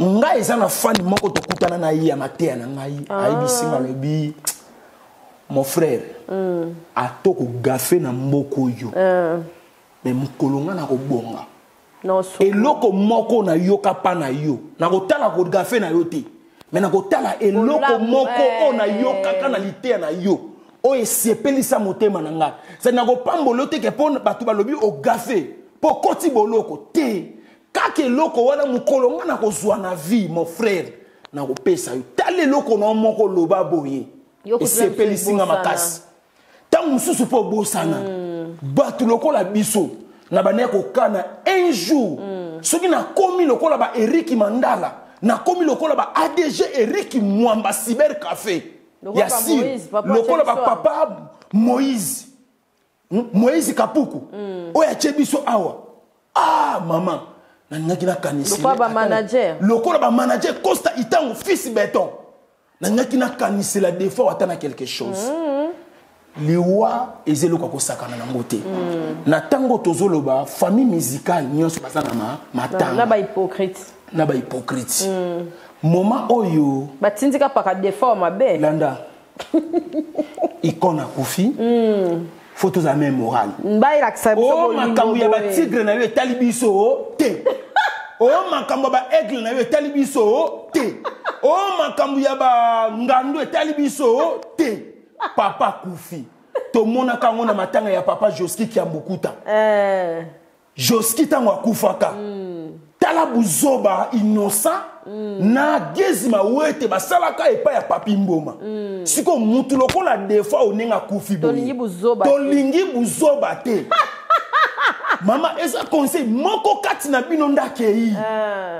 ngai eza na fani moko tokutana na ye ya mateya na ngai ayebisinga lobi mon frère atoko gafe na mboko oyo mais mokolo nga na kobonga
Non,
eloko moko na yoka pa na yo. Na kotala ko gafe na yo te. Mais na kotala eloko moko o na yoka kana lite na yo. O esepelisa motema na nga. C'est na ko pambolo te ke pon batu balobi o gafe. Po koti boloko te. Kake eloko wana mukolo nga na kozwa na vie mon frère. Na ko pesa yo. Tale eloko na moko loba boye. Esepelisi nga makasi. Tant mususu po bosana. Batu lokola biso. Na bane ko kana un jour. Soki na komi lokola ba Eric Mandala. Na komi lokola ba ADG Eric Mwamba Cyber Café. Yassi. Lokola ba papa Moïse. Moïse Kapuku. Oya chebiso awa. Ah maman. Na ngaki na kanisi.
Lokola ba manager.
Lokola ba manager Costa Itango fils béton. Na ngaki na kanisi la des fois atana quelque chose. Liwa ezelo ko sakana na ngote. Na tango tozoloba famille musicale nyonso basana matanga.
Na ba hypocrite.
Na ba hypocrite. Moment oyo
batindika paka des fois mabe.
Landa. Ikona kufi. Photos à même morale.
Ba il accepte.
Oh makambu ya ba tigre na yo talibiso te. Oh makambu ba aigle na yo talibiso te. Oh makambu ya ba ngando talibiso te. Papa Koufi. To mona kango na matanga ya papa Joski Kiambukuta. Joski tango akufaka. Tala buzoba innocent na gezima wete basalaka epa ya papi mboma. Siko mutu lokola defa onenga kufi boye. Tolingi buzoba te. Mama eza conseil moko kati na bino ndakei.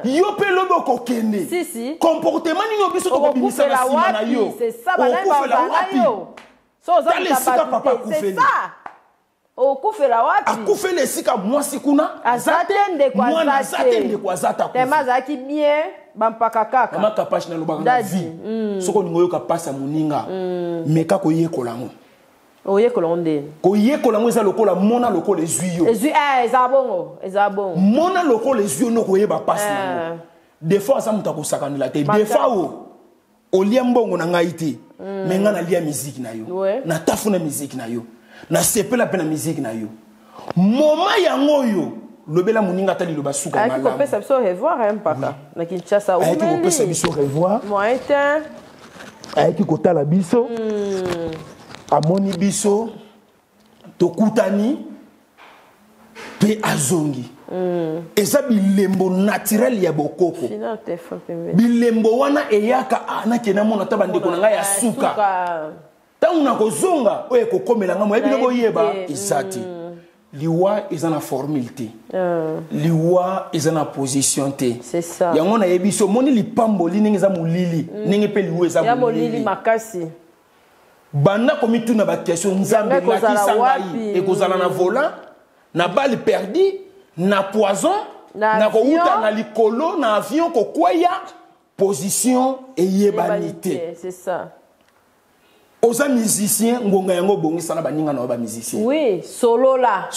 Yo pe lobo kokende.
Si.
Comportement ni biso to kobimisa na sima na yo.
C'est ça bana yo. So za papa c'est ça. Okufela wapi?
Akufela sika mwasi kuna.
Azatende kwa
mwana azatende kwa zata kufi.
Tema zaki bien bampaka kaka.
Mama kapashi na lobaka na vie. Soko ningo yo kapasa muninga. Meka ko yekola ngo.
Oyekola onde.
Ko yekola ngo eza lokola mona lokola ezuyo.
Eza bongo.
Mona lokola ezuyo no ko yeba pasi na ngo. Des fois ça muta ko sakanela te. Des fois o lia mbongo na ngai te. Menga na lia musique na yo. Na tafuna musique na yo. Na sepela pe na musique na yo. Moma yango yo lobela muninga tali loba suka malamu.
Aiki ko pesa biso revoir mpaka. Na Kinshasa o.
Aiki ko pesa biso revoir.
Moyen.
Aiki ko tala biso. Amoni biso tokutani pe azongi. Eza bilembo naturel ya bokoko. Bilembo wana eyaka na kena mona tabande ko nga ya suka. Tangu na kozonga oye kokomela nga moyebi lobo yeba izati. Liwa eza na formule te. Liwa eza na position te.
C'est ça.
Yango na yebiso moni lipamboli ningi za mulili. Ningi pe liwe za mulili.
Ya mulili makasi.
Banda komitu na ba question nzambe lakisa ngai ekozala na volant na balle perdu na poison na kouta na likolo na avion kokweya position eyebanité.
C'est ça.
Oza musicien ngonga yango bongisa na baninga na ba musicien.
Oui, solo là.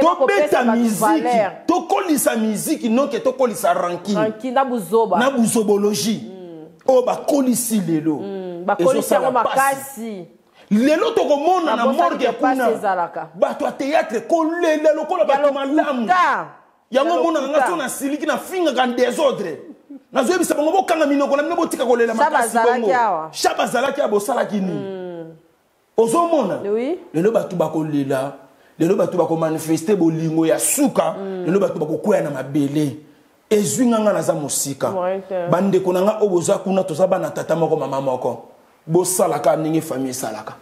Tobeta musique, tokolisa musique non que tokolisa ranking.
Ranking na buzoba.
Na buzobologie. O ba kolisi lelo.
Ba kolisi yango makasi.
Lelo tokomona na morgue kuna. Bato a théâtre kolela lokola bato malamu. Yango mona nga so na siliki na finga kan désordre. Na zoyebi sa bongo kanga minoko na mino tika kolela makasi bongo. Shaba zalaki ya bosala kini. Ozo mona.
Oui.
Lelo bato bakolela. Lelo bato bako manifester bolingo ya suka. Lelo bato bako kwea na mabele. Ezwinga nga na za musika. Bande konanga oboza kuna tozaba na tata moko mama moko. Bo salaka ningi famille salaka.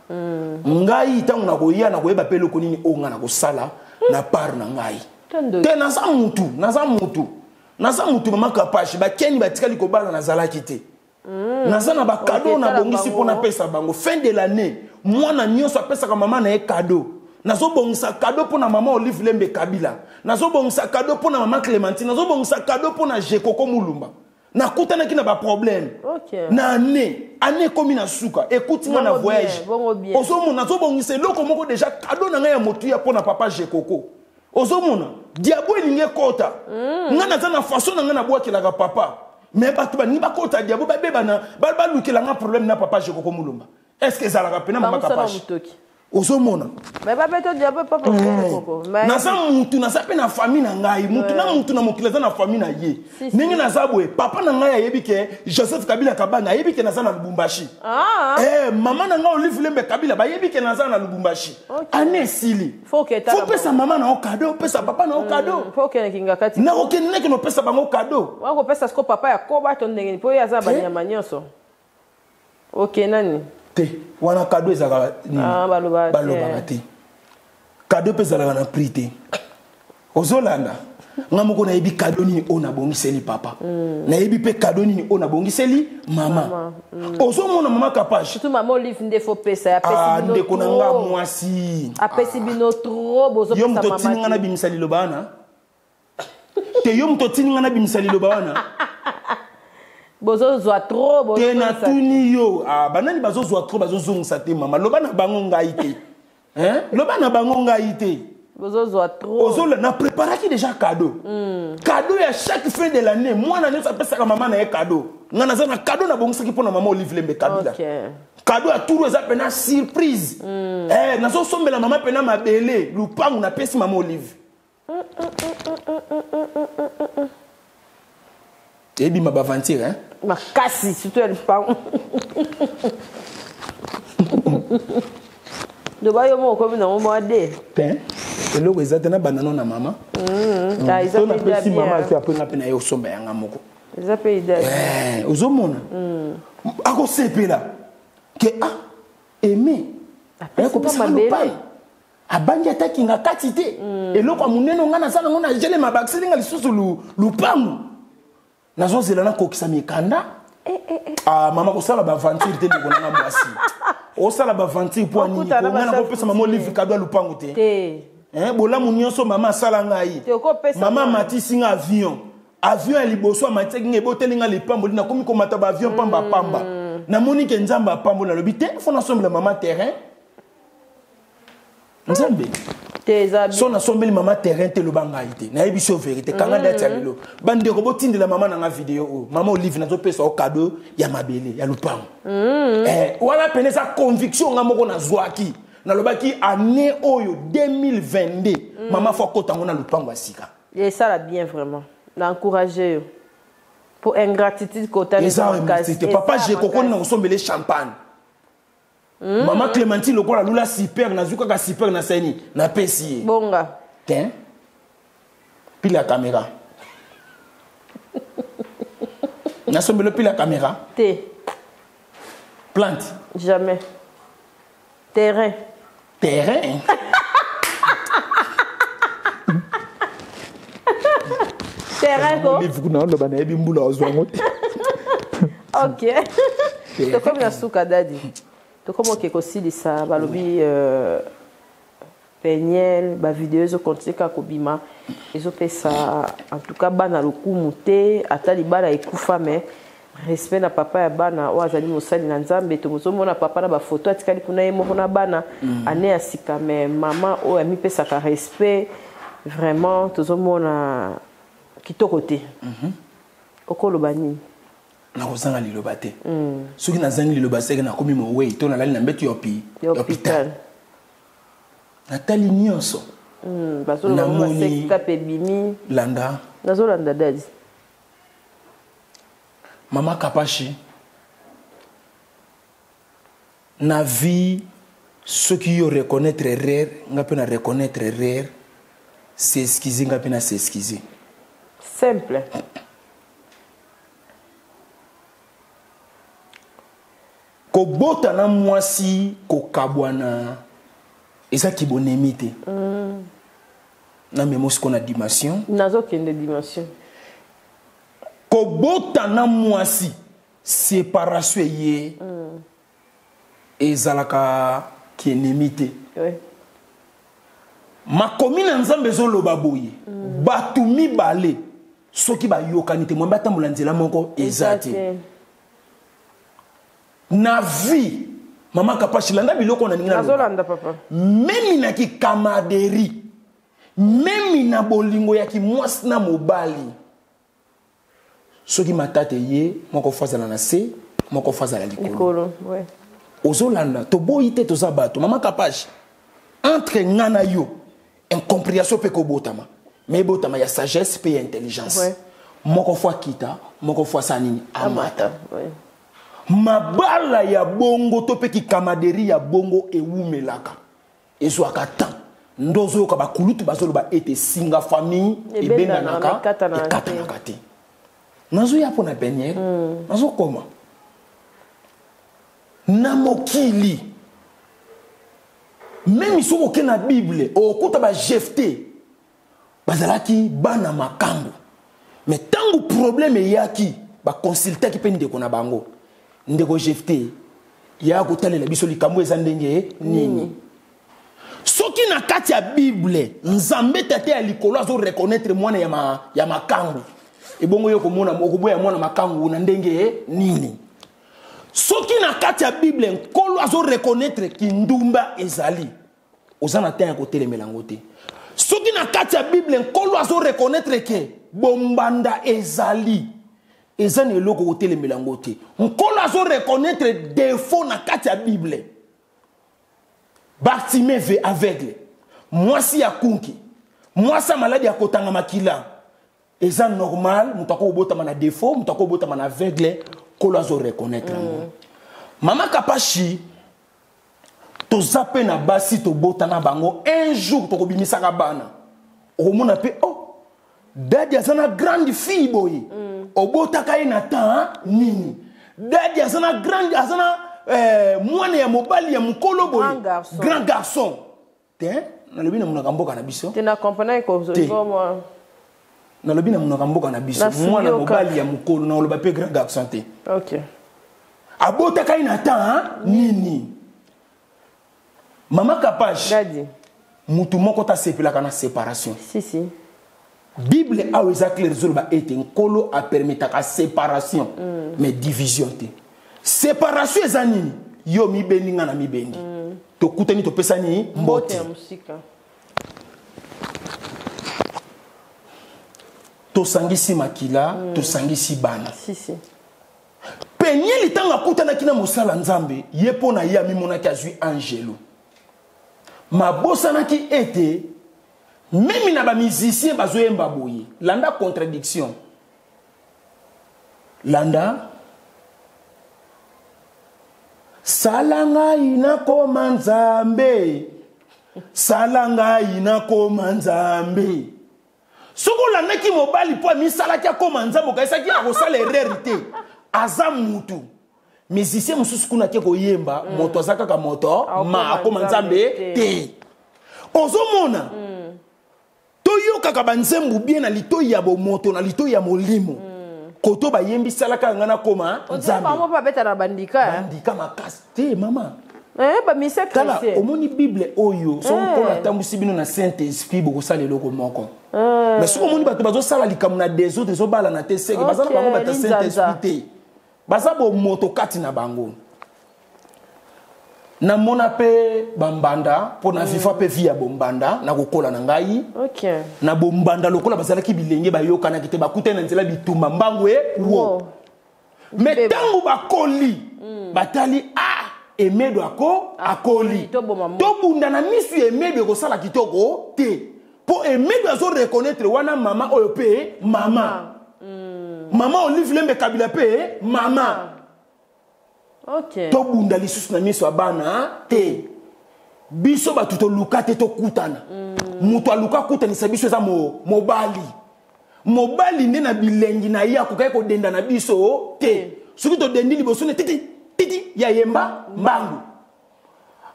Ngai tangu na koya na koyeba pelo konini onga na kosala na par na ngai. Te naza mutu. Naza mutu mama kapashi ba keni batikali ko bala na zalaki te. Naza na ba cadeau na bongisi pona pesa bango fin de l'année. Mwana nyonso apesa ka mama na e cadeau. Nazo bongisa cadeau pona mama Olive Lembe Kabila. Nazo bongisa cadeau pona mama Clémentine. Nazo bongisa cadeau pona Jekoko Mulumba. Na kutana ki na ba problème.
Okay.
Na année komi na suka. Écoute moi na voyage. Ozo mona nazo bongisa loko moko déjà cadeau na nga ya motu ya pona papa Jekoko. Ozo mona diabo elinge kota. Nga na na façon na nga na boakela ka papa. Mais ba tuba ni ba kota diabo ba beba na ba lukela nga problème na papa Jekoko Mulumba. Est-ce que ça la pena mama kapashi? ozomona
mais pas peut-être diable pas pour mais
naza mutu naza pe na famille na ngai mutu na mokili aza na famille na ye ndenge naza boye papa na ngai ayebi ke Joseph Kabila Kabanga ayebi ke naza na Lubumbashi mama na ngai Olive Lembe Kabila bayebi ke naza na Lubumbashi ane sili faut pesa mama na cadeau pesa papa na cadeau
faut que kinga kati
na okene ke no pesa bango cadeau
wako pesa sko papa ya koba to ndenge po ya za banyama nyonso okay nani
te wana cadeau ezaka ni
baloba
te cadeau pezala na prix te ozolanda nga moko na yebi cadeau ni ona bongiseli papa na yebi pe cadeau ni ona bongiseli mama ozomona mama capage
surtout maman Olive ndefo pesa ya pesa bino
ndeko na nga mwasi
apesi bino trop bozo pesa mama
yo mto tinga na bimisali lobana te yo mto tinga na bimisali lobana
bozo zwa trop bozo
tena tuni yo banani bazo zwa trop bazo zongisa te mama lobana bango ngai te lobana bango ngai te
bozo zwa trop
ozola na préparaki déjà cadeau cadeau ya chaque fin de l'année moi na nyosa pesa ka mama na ye cadeau nga na za na cadeau na bongisaki pona mama Olive Lembe Kabila cadeau ya turu eza pena surprise nazo sombela mama pena mabele lupangu na pesi mama Olive ebi mabavantir
makasi surtout elle parle de bayo mo ko bina mo ade
pen eloko ezate na banano na mama
ta izapé
pesi mama ki apena pena yo somba yanga moko
izapé ida
ozomona ako sepela ke aimé ko pesa mabele abangi ataki nga kati te eloko muneno nga na sala ngona jele mabakseli nga lisusu lupangu nazozela na kokisa mikanda mama kosala baventure te ndeko nanga mwasi osala baventure po nini ko ngana ko pesa mama Olive cadeau lupangu te bolamu nyonso mama asala ngai mama matisi nga avion ya liboso amateki nga eboteli nga lipambo lina komi komata ba avion pamba namoni ke nzamba pambo na lobi te fo nasombela mama terrain nzambe so nasombeli mama terrain te loba ngai te nayebi so vérité kanga date ya lelo bandeko botindela mama na nga video mama Olive nazopesa o cadeau ya mabele ya lupango wana pene sa conviction nga moko nazwaki nalobaki année oyo 2022 mama fo kotango na lupango asika
et ça la bien vraiment l'encourager pour ingratitude kota
les papa j'ai kokoni na kosombele champagne Maman Clémentine le la lula super na zuka ka super na seni na pesi
bonga
tiens pile la caméra na sombe le pile la caméra
te
plante
jamais terrain terrain ko
livre na ndo bana ebi mbula ozwango
OK to comme na suka dadi to comme que kosilisa balobi peniel ba vidéo zo kontika kobima ezopesa en tout cas bana lokumu te atali bana ekufa mais respect na papa ya bana o azali mosali na nzambe to mozomona papa na ba photo atikali kuna ye moko na bana ane ya sika mais mama o ami pesa ka respect vraiment tozomona kitoko te okoloba nini
na kozanga liloba te soki nazangi liloba seke nakomi mowei to nalali na mbeti hôpital natali nyonso
namoni
landa
nazolanda dadi
mama Kapashi na vie soki yo reconnaître erreur nga pe na reconnaître erreur s'excuser nga pe na s'excuser
simple
kobota na mwasi kokabwana eza kibonemi te na memosi ko na dimension
nazokende dimension
kobota na mwasi séparation ye ezalaka kienemi te makomi na nzambe ezoloba boye bato mibale soki bayokani te mwa batambola nzela moko eza te na vie mama Kapashi landa biloko na ningina
nazolanda papa
memi na kikamaderi memi na bolingo ya kimwasi na mobali soki matate ye moko fazala na se moko fazala likolo
ouais
ozolanda to boyi te toza bato mama Kapashi entre ngana yo incompréhension pe ko botama mais botama ya sagesse pe intelligence
ouais.
Moko fois kita moko fois sanini amata
ouais.
Mabala ya bongo to pe ki kamaderi ya bongo ewumelaka ezwaka temps ndozo ka bakulutu bazolo ba ete singa famille ebenganaka ekatanaka te nazo ya pona benye nazo koma na mokili même si on na Bible okuta ba Jefté bazalaki bana makambo mais tango problème yaki ba consulter ki pe ndeko na bango ndeko Jefté ya kotalela biso likambo eza ndenge nini soki na kati ya Bible nzambe tate ya likolo azo reconnaître mwana ya makangu ebongo yo komona okoboya mwana makangu na ndenge nini soki na kati ya Bible nkolo azo reconnaître kindumba ezali ozana te ya kotelemela ngo te soki na kati ya Bible nkolo azo reconnaître ke bombanda ezali ezani eloko kotelemela ngo te nkolo azo reconnaître défaut na kati ya Bible Bartimée aveugle mwasi ya kunki mwasa maladi ya kotanga makila eza normal mutako obotama na défaut mutako obotama na aveugle kolo azo reconnaître mama kapashi to zape na basi to botana bango un jour to kobimisaka bana omona pe oh dadi azana grande fille boy obotaka ina ta nini dadi azana grande azana mwana ya mobali ya mukolo boy grand garçon te na lobi na munaka mboka na biso
te na comprendre ko zo moi
na lobi na munaka mboka na biso mwana mobali ya mukolo na loba pe grand garçon te
OK
abotaka ina ta nini mama kapage
dadi
mutu moko ta sepelaka na séparation
si
Bible a eza clair zolba ete nkolo a permetaka séparation mais division te séparation eza nini yo mibendi nga na mibendi tokutani topesani mbote
ya musika
tosangisi makila tosangisi bana
si
penye litanga kutanaki na mosala nzambe ye mpo na ye amimonaki azwi angelo mabosanaki ete même na bamusicien bazoyemba boye landa contradiction landa salanga inakoma nzambe salanga inakoma nzambe soko landaki mobali po misalaki akoma nzambe okaisaki akosala erreur te aza mutu musicien mosusu kuna ke koyemba moto aza kaka moto ma akoma nzambe te ozomona toyokaka banzembu bien na litoyi ya bomoto na litoyi ya molimo koto bayembi salaka ngana koma nzambe
mama pa beta na bandika
makasi te mama
ba mise
tala omoni Bible oyo so kola tambusi bino na Saint Esprit bokosala eloko moko mais soko omoni bato bazosala likambo na des autres ezobala na te seke bazala bango bata Saint Esprit te baza bomoto kati na bango na mona pe bambanda po na vifa pe via bombanda na kokola na ngai na bombanda lokola bazalaki bilenge bayokana kite bakute na nzela bitumba mbangu wo mais tango bakoli batali emedo akoli to bunda na misu emedo kosala kitoko te po emedo azo reconnaître wana mama oyo pe mama mama Olive Lembe Kabila pe mama
OK
to bunda lisusu na miso abana te biso batu to luka te to kutana mutu aluka kutanisa biso eza mobali nde na bilengi na ye akokai kodenda na biso te soki todendi liboso ne titi ya yemba mbangu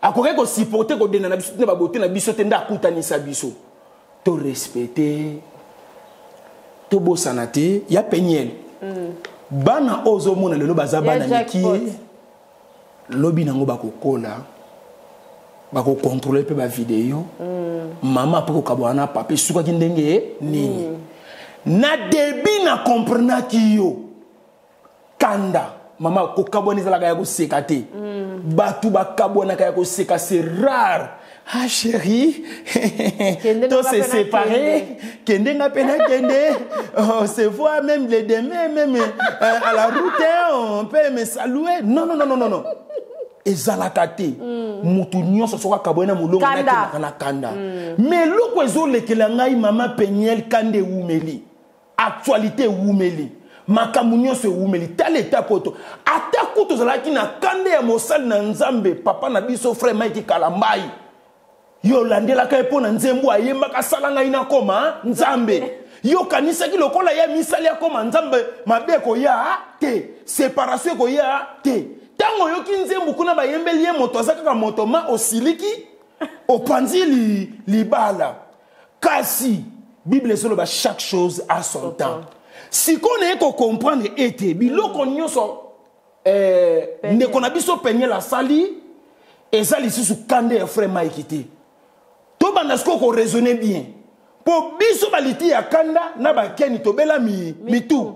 akokai kosupporte kodenda na biso te babote na biso te nde akutanisa biso to respecte to bosana te ya penyele bana ozomona lelo baza bana miki lobi nango bakokola bakokontrole pe ba video mama pe kokabwana papa sukaki ndenge nini na debi na comprenaki yo kanda mama kokabwana ezalaka ya koseka te batu bakabwanaka ya koseka c'est rare. Ah chérie, on s'est séparés, Kendenga pena kende, on se voit même les demain, même à la route, on peut me saluer. Non. Ezalakate. mutu nyonso soka kaboyena mulongo na kanda mais loko ezolekela ngai mama Peniel Kande wumeli actualité wumeli makambo nyonso wumeli tala eta poto ata kuto zalaki na kande ya mosali na nzambe papa na biso frère Mike Kalambai yo landelaka epo na nzembo ayembaka sala ngai na koma nzambe yo kanisaki lokola ya misali ya koma nzambe mabeko ya te séparation ko ya te tango yoki nzembo kuna bayembeli ye moto azaka moto ma osiliki opanzi libala kasi Bible ezoloba chaque chose à son temps si qu'on est ko comprendre ete biloko nyonso ndeko na biso Peniel la sali ezali susu kande ya frère Mike te to banda sko ko raisonner bien po biso baliti ya kanda na bakeni to bela mitu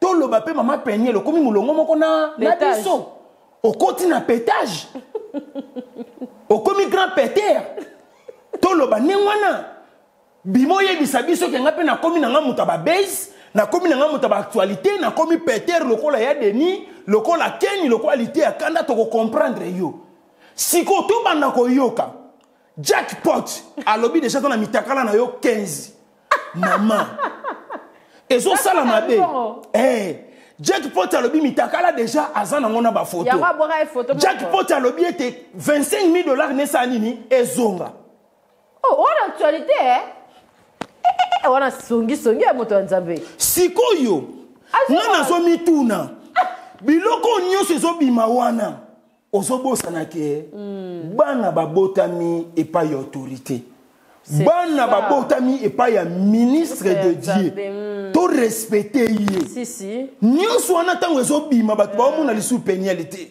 to loba pe mama Peniel komi mulongo moko na biso okoti na pétage okomi grand péter to loba nengwana bimoye bisabiso ke ngape na komi na ngamuta ba base na komi na ngamuta ba actualité na komi péter lokola ya deni lokola keni lokola liti ya kanda to ko comprendre yo siko to banda ko yoka jackpot alobi déjà dans la mitakala na yo 15 maman ezo sala mabe jackpot alobi mitakala déjà azana ngona ba photo jackpot alobi était $25,000 nesa nini ezonga
oh on actualité wana songi ya moto nzambe
sikoyo ngana zo mituna biloko nyonso ezobima wana ozobosana ke bana babotami epai ya autorité bana babotami epai ya ministre de Dieu to respecter ye
si
nyonso wana tango ezobima bato baomona lisu Peniel te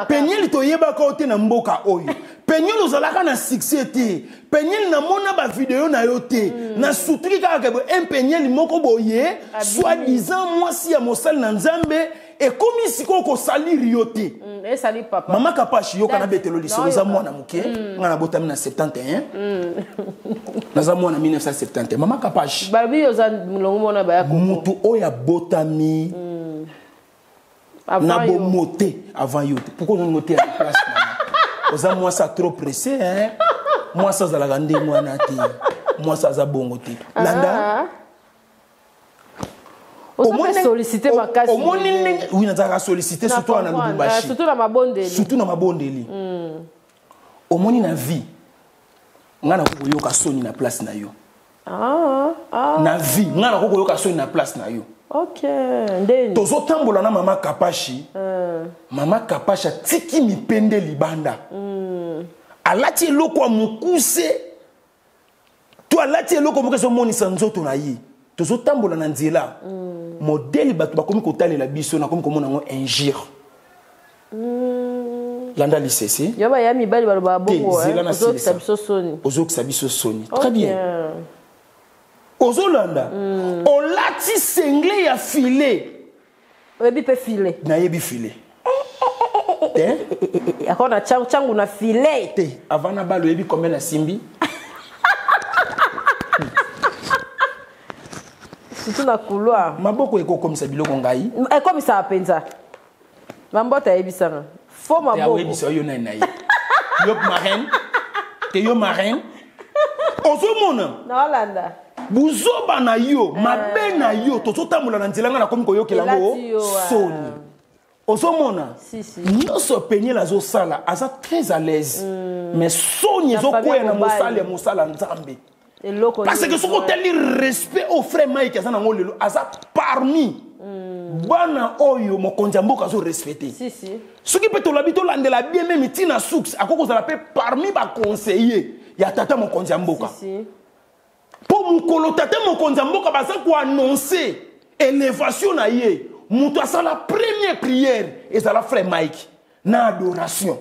Peniel toyebaka ote na mboka oyo Peniel ozalaka na succès te Peniel na mona ba vidéo na yo te na sutri kaka un Peniel moko boye soi-disant mwasi ya mosali na nzambe et comme si ko saliri yo te
et sali papa
mama kapashi yo kana betelo liso za mwana muke ngana botami na 71 naza mwana 1971 mama kapashi
babi yo za mulongo mona ba yako
mutu oya botami na bo moté avant yo pourquoi on moté à place oza moi ça trop pressé hein moi ça za la gande mwana te moi ça za bongo te landa
on peut solliciter ma casse
oui nataka solliciter surtout na Lubumbashi surtout na mabondeli omoni na vie ngana ko yoka soni na place na yo na vie ngana ko yoka soni na place na yo
okay
tozo tambola na mama Kapashi mama Kapashi tiki mipende libanda alati eloko mukuse to alati eloko mokeso moni sanzoto na yi tozo tambola na nzela modèle bato bakomi kotalela biso na komi komona ngo injure landa lisese
yoba ya mibali baloba bongo ozokisa biso soni
ozokisa biso soni très bien ozolanda olati sengle ya filet
oyebi pe filet
na yebi filet
akona changu na filet
te avant na balo yebi combien na simbi
surtout na couloir
maboko eko komisa biloko ngai
ekomisa apenza mambota yebisanga fo maboko
ya yebisa yo na nai yo marin te yo marin ozomona
na Holanda
buzoba na yo mabe na yo tozotambola na nzela nga na komi koyokela ngo soni ozomona nyonso Peniel azosala aza très à l'aise mais soni ezokwea na mosala nzambe parce que ce qu'on t'a dit respect au frère Mike azana ngolelo aza parmi bana oyo mokonzi mboka zo respecter
si
ce qui peut to labito landela bien même tina soux akoko za la paix parmi ba conseiller ya tata mokonzi mboka pour mukolo tata mokonzi mboka baza ko annoncer élévation na ye muto asa la première prière et ça la frère Mike na adoration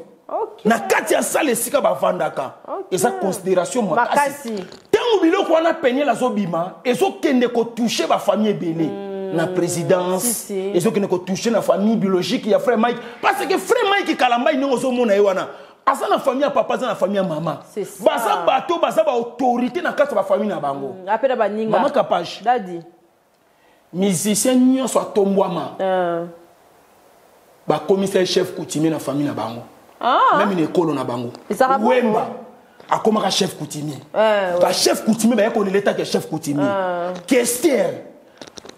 na kati ya sale sika bavandaka eza considération makasi tango biloko wana Peniel azobima ezokende ko toucher ba famille ebele na présidence ezokende ko toucher na famille biologique ya frère Mike parce que frère Mike Kalambai ndongo zomona ye wana asa na famille ya papa za na famille ya mama baza bato baza ba autorité na kati ba famille na bango
apela baninga
mama Kapashi
dadi
musicien nyonso atombwama ba commissaire chef coutumier na famille na bango même une école na bango
Ezaka bongo.
Wemba akomaka chef coutumier ba chef coutumier ba ko l'état que chef coutumier Kester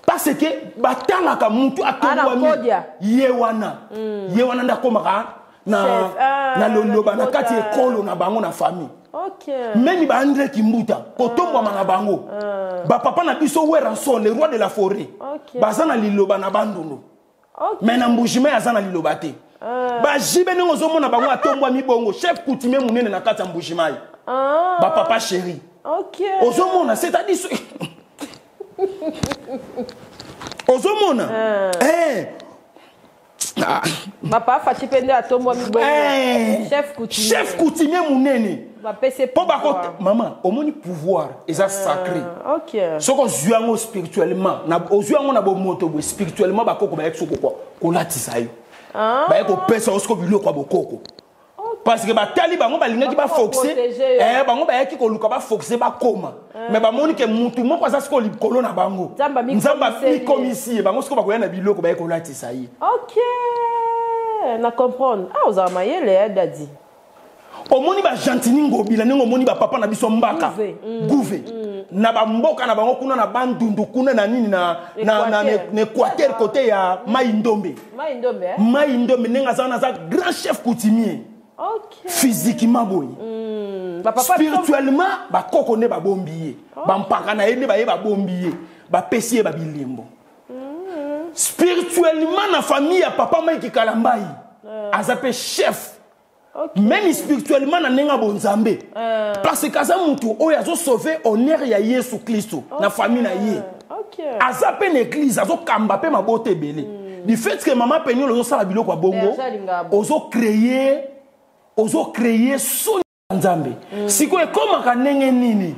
parce que batalaka mutu atongwami yewana ndakomaka na loloba na kati ekolo na bango na famille. Même ba André Kimbuta kotombwa na bango ba papa na biso Weranson le roi de la forêt bazana liloba na bandundu mais na mbujima azana liloba te ba jibe nengo zomona bango atombwa mibongo chef coutumier munene na kati mbujima ba papa chéri ozomona c'est-à-dire ozomona
Papa Fachi Pende atombwa mibongo
chef coutumier munene po bakota maman omoni pouvoir eza sacré soko zuango spirituellement na ozuango na bomoto bo spirituellement bakoko ba eksoko ko kolatisa yo ba eko pesa osko biloko kwa bokoko parce que batali bango balingaki ba foxer bango ba yaki ko luka ba foxer ba koma mais ba moni ke mutu moko aza siko likolo na bango nzamba mi komisi bango siko bakoya na biloko ba eko latisa yo
na comprendre oza mayele dadi
omoni ba gentini ngobila nengo moni ba papa na biso mbaka gouve na ba mboka na bango kuna na bandundu kuna na nini na Équateur côté ya Maïndombe nenga za grand chef coutumier physiquement boy spirituellement ba kokone ba bombier ba mpaka na yende ba ye ba bombier ba pesier ba bilembo spirituellement na famille ya papa Mike Kalambai azape chef même spirituellement na nenga bonzambe parce que aza mutu oyo azo sauver honneur ya Yesu Kristo na famille na ye azape na église azo kamba pe mabote belé du fait que maman Pegnol ozo sala biloko bongo ozo créer son nzambe siko ekoma ka nenge nini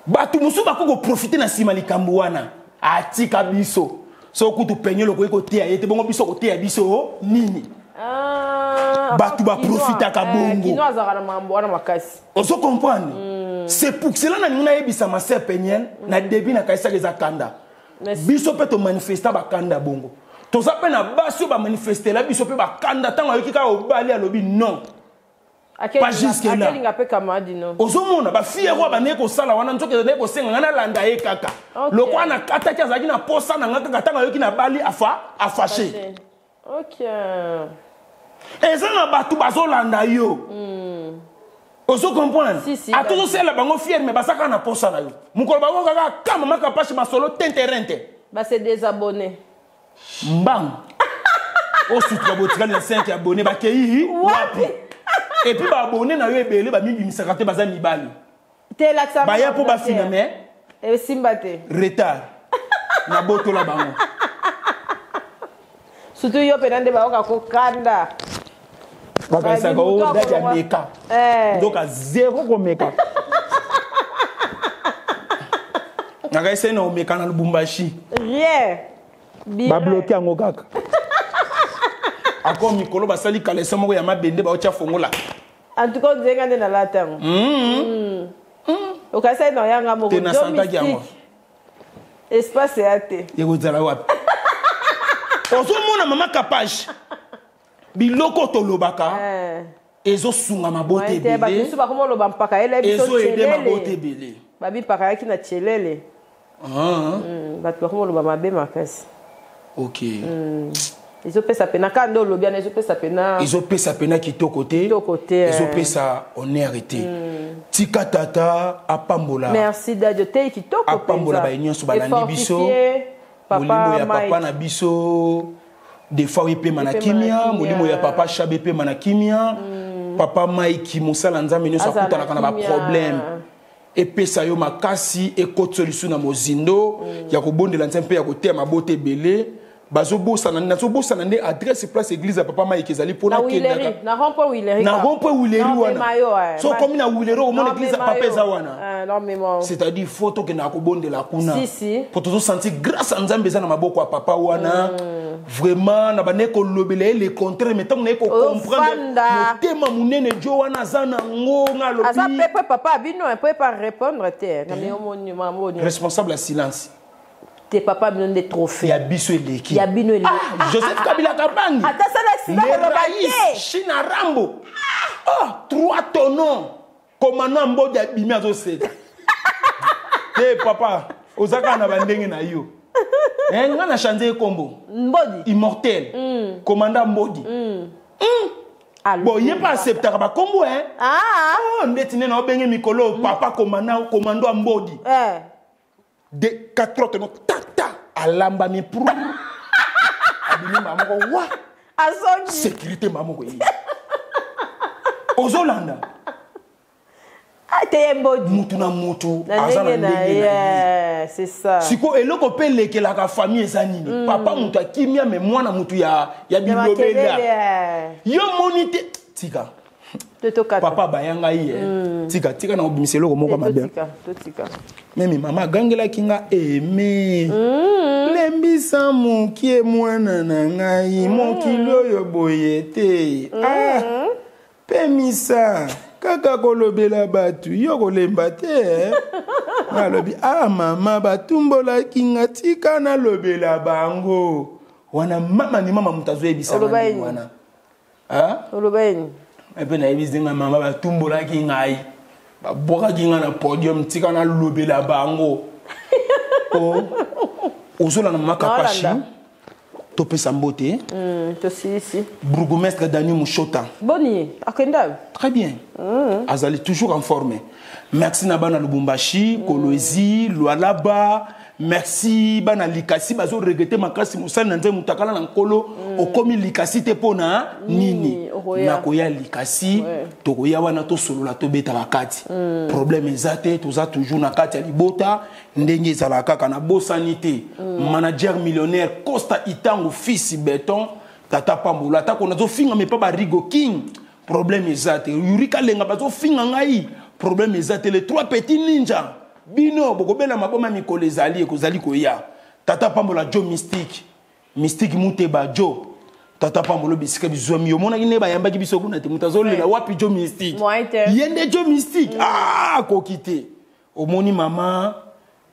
batu musu bakoko profiter na sima likambo wana atika biso so kutu Pegnol ko te ayete bongo biso ko te biso nini batu ba profiter ka bongo
kino azaka na mambo wana makasi
ozo comprendre c'est pour cela na nina yebisa ma sœur Pegnol na début na kaisa les akanda biso pe to manifester ba kanda bongo to zape na baso ba manifester la biso pe ba kanda tango yoki ka obali alobi non pas jusque là ozomona ba fille roi ba neko sala wana nzoke neko senga ngana landa ye kaka lokwa na kata ki azaki na posa na ngaka tango yoki na bali afashe eza na batu bazolanda yo ozo comprendre a toujours celle bango fier mais basaka na posa na yo mukolo bango kaka kama maka pashi masolo tenterente
ba se désabonner
mbang o sutra botikali na 5 abonnés ba kei wapi et puis ba abonné na yo ebele ba mingi misakate baza mibali
te l'accent
ba ya po ba finalement
e simbate
retard na boto la bango
surtout yo penande ba oka ko kanda
baka saka o dadi ya meka donc a zéro ko meka naka ese na omeka na Lubumbashi
rien
ba bloqué yango kaka ako mikolo basali kalesa moko ya mabende ba ocha fongola
en tout cas nzenga nde na latango okasa na yanga moko
te na santa yango
espace ate
yego zala wapi ozomona mama kapage biloko tolobaka ezo sunga mabote ebele
ba biso ba komo loba mpaka ele biso
ezo ede mabote ebele
babi paka yaki na chelele bato ba komo loba mabe makasi
ok
Ils ont pesa pena kando lobia na ils ont pesa pena
ils ont pesa pena kitoko te ils ont pesa honneur te tika tata apambola
merci dadio te kitoko pesa
apambola ba nyonso balandi biso molimo ya papa na biso des fois ipe manakimia molimo ya papa chabe pe manakimia papa Mike mosala nzambe nyonso akutana kana ba problème epesa yo makasi ekotolisu na mozindo ya kobondela nzambe ya kotema bote belé bazobosa na ne adresse place église papa Mike ezali pona
kendaka na rompo
Wileri wana so comme na Wileri au mon église papa eza wana c'est-à-dire photo que na kobondela kuna pour toujours sentir grâce à nzambe eza na maboko ya papa wana vraiment na baneko lobele les contraire mais tant na ko comprendre motema munene jo wana zana ngonga lobi
asa pepe papa bino peut pas répondre te na mi omoni mamoni
responsable à silence
tes papas me donnent des trophées.
Il y a Bissou et Leki.
Il y a Bino et Leki.
Joseph Kabila Kabangi.
Attends, ça là,
les Raïs, China Rambo. 3 tonneaux. Commandant Mbodi a bimé à Zosé. Eh papa, Osaka na bandenge na yo. On a changé combo.
Mbodi.
Immortel. Commandant Mbodi. Bon, il n'est pas acceptable. Combo, hein? On est dans le Mikolo, papa commandant Mbodi. De 4 autres, tata, à l'amba, mais pour. Abimi maman, wa. Sécurité maman, aux Hollande.
T'es Mbodi.
Mutuna mutu.
C'est ça.
Si quoi, et là, on peut les que la famille est zanini. Papa mutu a kimia, mais moi na mutu ya bilobela. Yo monité. Tika. Papa bayanga hier. Tika na obimiselo comme moi mabe.
Tika.
Mais maman gangela kinga aimé. Lembisa mon qui est moi nanangai mon kilo yo boyete. Pemisa kaka kolobela batu yo kolemba te. Nalobi mama batumbola kinga tika na lobela bango. Wana mama ni mama mutazo ebisa wana.
Olobaini.
Et puis na ebisa mama batumbola kinga ai. Ba boka kinga na podium tika na lobela bango. Ozola na makapashi. Topé Sambote.
Ici.
Bourgmestre Daniel Mouchota.
Boni, Akenda.
Très bien. Azali toujours en forme. Merci Nabana Lubumbashi, Kolozi, Lualaba. Merci Bana Likasi. Bazo regretter makasi Moussane Nanze Moutakala Nankolo. Okomi Likasi te pona nini. Nakoya Likasi. Tokoya wana to solo la to beta kati. Problème ezate toza toujours na kati ya libota. Ndenge ezalaka kana bo sanité. Manager millionnaire Costa Itango fils béton. Tata Pambola ta konazo finga me pa ba Rigo King. Problème ezate. Yurika lenga bazo finga ngai. Problème ezate les 3 petits ninjas. Bino bokobela maboma mikolo ezali ekozali koya. Tata Pambola Joe Mystique Muteba Joe. Tata Pambola bisika bizomi yo mona kine ba yamba ki biso kuna te mutazolela wapi Joe Mystique. Yende Joe Mystique. Kokite. Omoni mama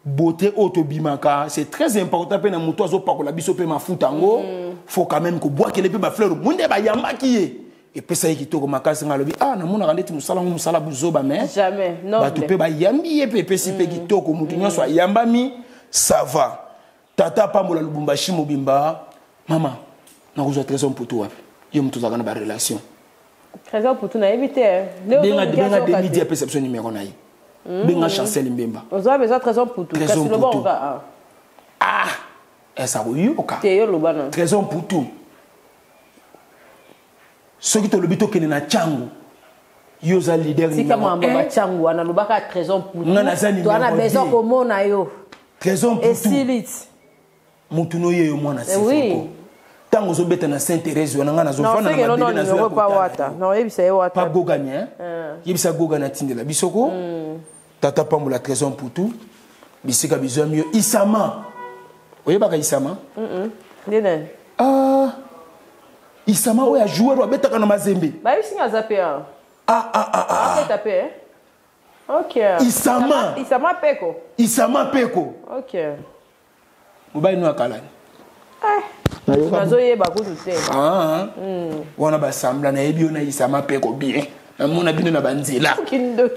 beauté autobimaka, c'est très important pe na muto azo pakola biso pe mafutango. Faut quand même ko bois kele pe ba fleur munde ba yamba ki et puis ça qui toko makasi ngalobi na mona kandeti musala buzoba mais
jamais non
ba to pe ba yambi e pe si pe ki toko mutu nyonso yambami ça va. Tata Pambola Lubumbashi mobimba mama na kuzo trésor pour toi yo mutu za kana ba relation
trésor pour toi na éviter
benga de midi perception numéro na yi benga Chancel Mbemba
on a besoin trésor pour tout kasi le bon
ça oui oka
te lo bana
trésor pour tout. Ce qui te le bito kene na changu yoza leader
ni kama mama changu ana lubaka trésor pour tout to ana besoin komona yo
trésor pour tout
esilit
mutuno yeyo mwana sefoko tango zo beta na Sainte Thérèse wana ngana zo fana na mabele na zo
pa wata non yebisa ye wata
pa goganya yebisa gogana tindela bisoko Tata Pambola trésor pour tout bisika bizomi yo Isama oyebaka Isama
ndene
Isama oya joueur wa betaka na Mazembe.
Ba bisinga zape tapé. OK. Isama Peko. OK.
Mubai no akalani.
Nazoye ba kutu te.
Wana ba sambla na yebi ona Isama Peko bien. Na mona bino na banzela.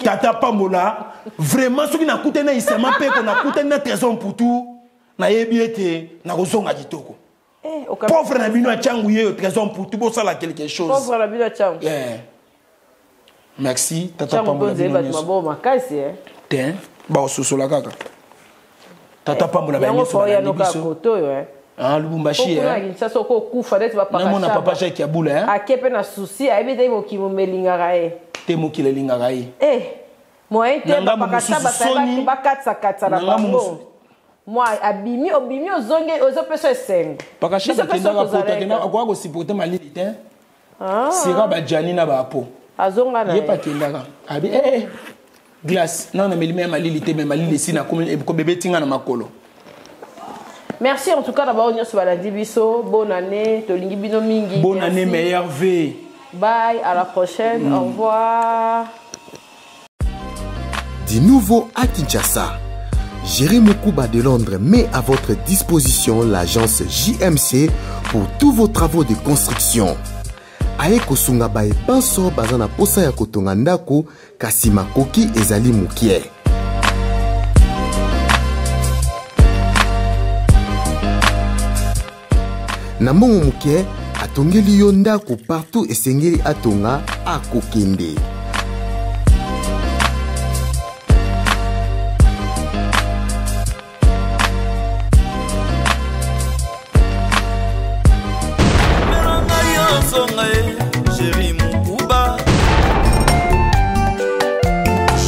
Tata Pambola vraiment soki na kute na Isama Peko na kute na trésor pour tout. Na yebi ete na kozonga kitoko. Pauvre na bino changu ye trésor pour tout ça là quelque chose.
Pauvre na bino changu.
Merci Tata Pambola bino.
Mabo makasi
Ten ba ososola kaka. Tata Pambola ba nyeso na biso. Lubumbashi
ça soko kufa dete ba papa.
Na mona papa Jacques Yabula
akepe na souci ayebite mo kimomelinga
te mo kilelinga
moyen te ba kata ba katsa na bango. Moi, abimi ozonge ozopeso esengo.
Pakashi bakenda rapporta kena akwa ko supporter malilité. Sira ba jani na ba po.
Azonga na.
Yepa kendaka. Abi glace. Non na melime malilité mais malilé sina ko bébé tinga na makolo.
Merci en tout cas d'abord on se baladi biso. Bonne année, tolingi bino mingi.
Bonne année meilleure vie.
Bye, à la prochaine. Au revoir.
Du nouveau à Kinshasa.
Jerry Moukouba de Londres met à votre disposition l'agence JMC pour tous vos travaux de construction. Aye kosunga bae banso bazana posa ya kotonga ndako kasi makoki ezali mukie. Na mbongo mukie atongeli yo ndako partout esengeli atonga akokende.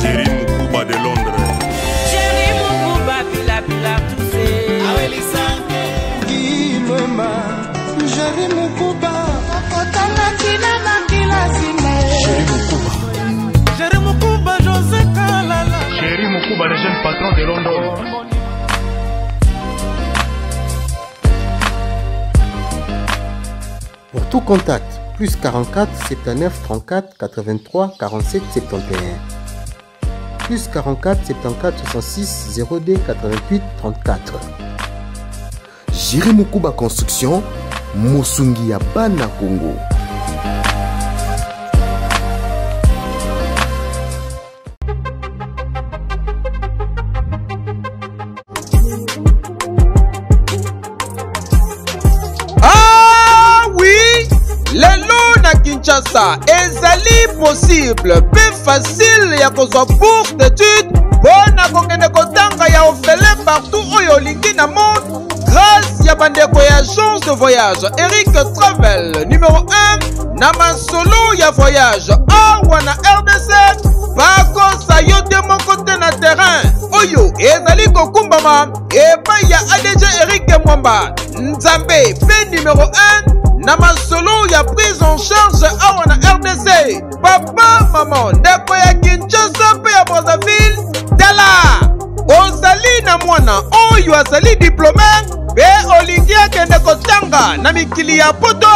Jerry Moukouba de Londres.
Jerry Moukouba bila poussé.
Awelisa
Guilema Jerry Moukouba Okotana tina makila zime.
Jerry Moukouba José Kalala.
Jerry Moukouba le jeune patron de Londres.
Pour tout contact, plus 44 79 34 83 47 71. Plus 44 74 66 02 88 34. Jerry Moukouba Construction, Mosungi ya Bana Congo.
Kinshasa ezali possible pe facile ya kozwa bourse d'études pona kokende kotanga ya orphelin partout oyo olingi na monde grâce ya bandeko ya agence de voyage Eric Travel numéro 1 na masolo ya voyage awa na RDC bakosa yo te moko te na terrain oyo ezali kokumbama epai ya ADG Eric Mwamba Nzambe pe numéro 1 na masolo ya prise en charge awa na RDC papa maman ndeko ya Kinshasa pe ya Brazzaville tala ozali na mwana oyo azali diplômé pe olingi akende kotanga na mikili ya poto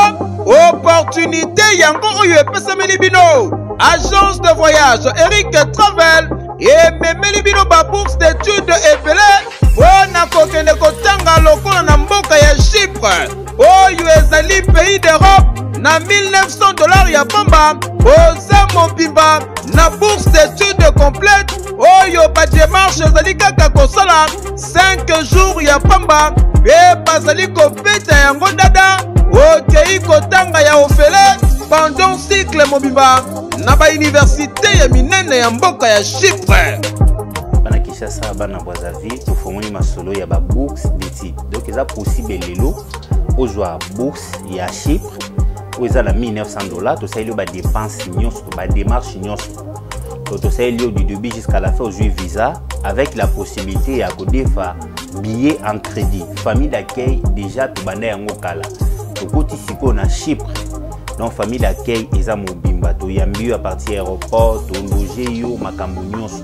opportunité yango oyo epesameli bino agence de voyage Eric Travel ememeli bino ba bourse d'études ebele mpona kokende kotanga lokola na mboka ya Chypre oyo ezali pays d'Europe na $1900 ya pamba oza mobimba na bourse d'études complète oyo ba démarche ezali kaka kosala 5 jours ya pamba pe bazali kobeta yango dada okei kotanga ya ofele pendant cycle mobimba na ba université ya minene ya mboka ya Chypre.
Bana Kinshasa bana Brazzaville tofongoli masolo ya ba bourse d'études donc eza possible lelo ozwa bourse ya Chypre oyo eza na $1900 tosali yo ba dépense nyonso ba démarche nyonso tosali yo du début jusqu'à la fin ozwi visa avec la possibilité ya kodefa billet en crédit famille d'accueil déjà tobanda yango kala tokoti sikoyo na Chypre donc famille d'accueil eza mobimba toyambi yo à partir aéroport tologe yo makambo nyonso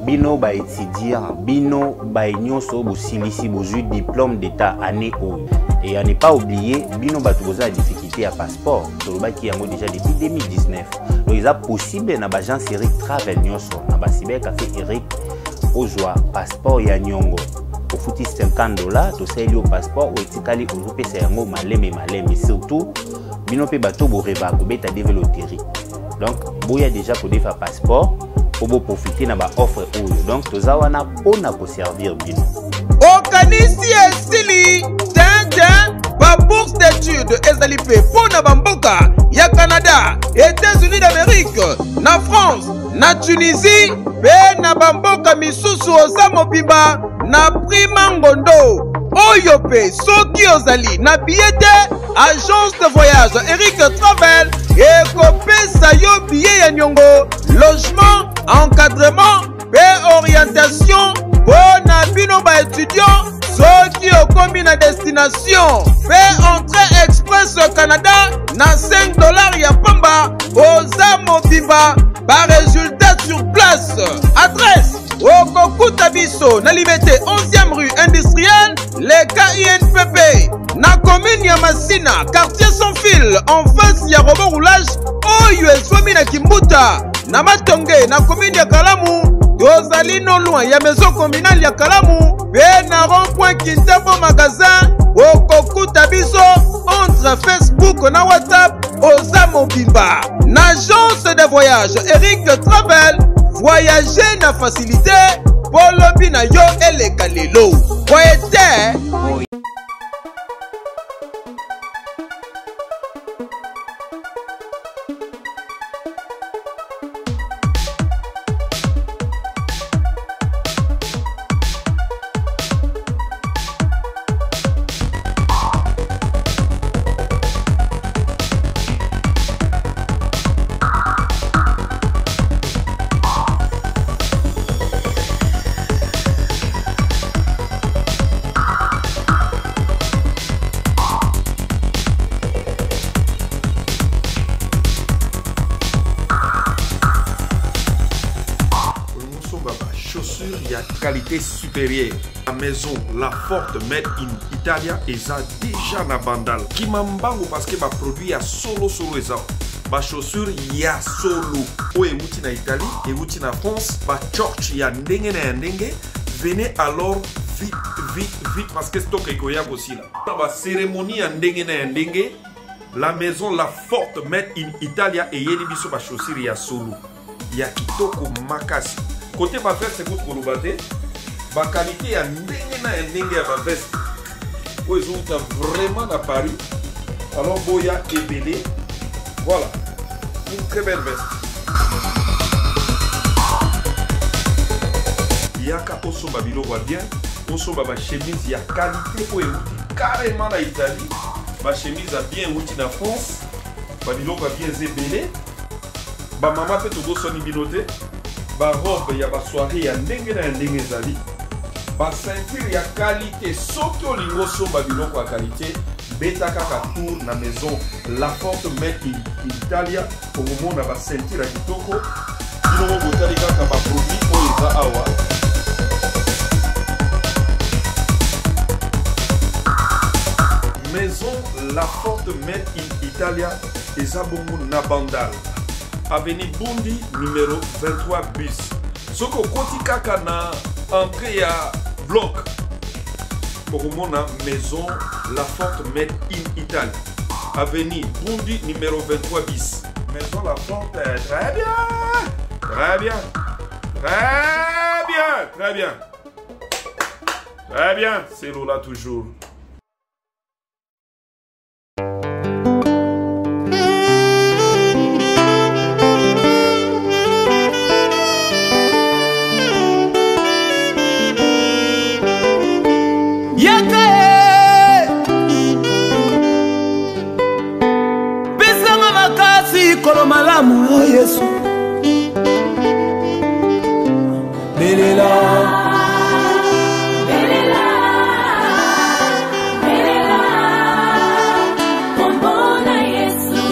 bino ba étudiant bino ba nyonso bosilisi bozwi diplôme d'état année oyo et à ne pas oublier bino bato boza difficulté à passeport tolobaki yango déjà depuis 2019 donc eza possible na bagence Eric Travel nyonso na basiber café Eric ozwa passeport ya nyongo ofuti $50 tosali yo passeport oetikali ozopesa yango maleme surtout bino pe bato boreba kobeta deve loterie donc boya déjà kodefa passeport pour profiter na ba offre oyo donc toza wana pona ko servir bino
okanisi esili tintin ba bourse d'études ezali pe pona bamboka ya Canada États-Unis d'Amérique na France na Tunisie pe na bamboka misusu oza mobimba na prima ngondo oyo pe soki ozali na billet agence de voyage Eric Travel ekopesa yo billet ya nyongo logement encadrement et orientation pour na bino ba étudiant soki okomi na destination fait entrée express au Canada na $5 ya pamba oza mobimba ba résultat sur place adresse okokuta biso na Liberté 11e rue industrielle les KINPP na commune ya Masina quartier sans fil en face ya robot roulage oyo eswami na Kimbuta na Matonge na commune ya Kalamu tozali no loin ya maison communale ya Kalamu pe na rond-point Kintambo magasin okokuta biso entre Facebook na WhatsApp oza mobimba na agence de voyage Eric Travel voyager na facilité polobi na yo eleka lelo voyete.
Qualité supérieure. La maison La Forte Made in Italia eza déjà na bandal. Kimambango parce que ba produit ya solo eza. Ba chaussure ya solo. O euti na Italie, euti na France, ba church ya ndenge na ndenge. Venez alors vite parce que stock ekoya aussi là. Ba cérémonie ya ndenge na ndenge. La maison La Forte Made in Italia et yeli biso ba chaussure ya solo. Ya kitoko makasi. Côté ma veste, c'est votre colobate. Ma qualité à ndenge à ma veste. Où ils ont vraiment à Paris. Alors, Boya et Bélé. Voilà. Une très belle veste. Yaka Osomba Bilo va bien. Osomba ma chemise, il y a qualité pour écouter carrément en Italie. Ma chemise a bien outil en France. Ma Bilo va bien zébélé. Ma maman fait tout beau son ibinoté. Ba robe ya ba soirée ya ndenge na ndenge zali ba ceinture ya qualité soki olingo somba biloko ya qualité beta kaka tour na maison La Forte Made in Italia okomona ba ceinture ya kitoko biloko botali kaka ba produit oyo eza awa maison La Forte Made in Italia eza bongo na bandal Avenue Bundi numéro 23 bis. Soko koti kaka na entrée ya bloc. Pour mon maison La Forte Made in Italie. Avenue Bundi numéro 23 bis. Maison La Forte, très bien. Très bien. Très bien. Très bien. Très bien. C'est Lola toujours.
Kolo malamu oh Yesu Belela Belela Belela Kombona Yesu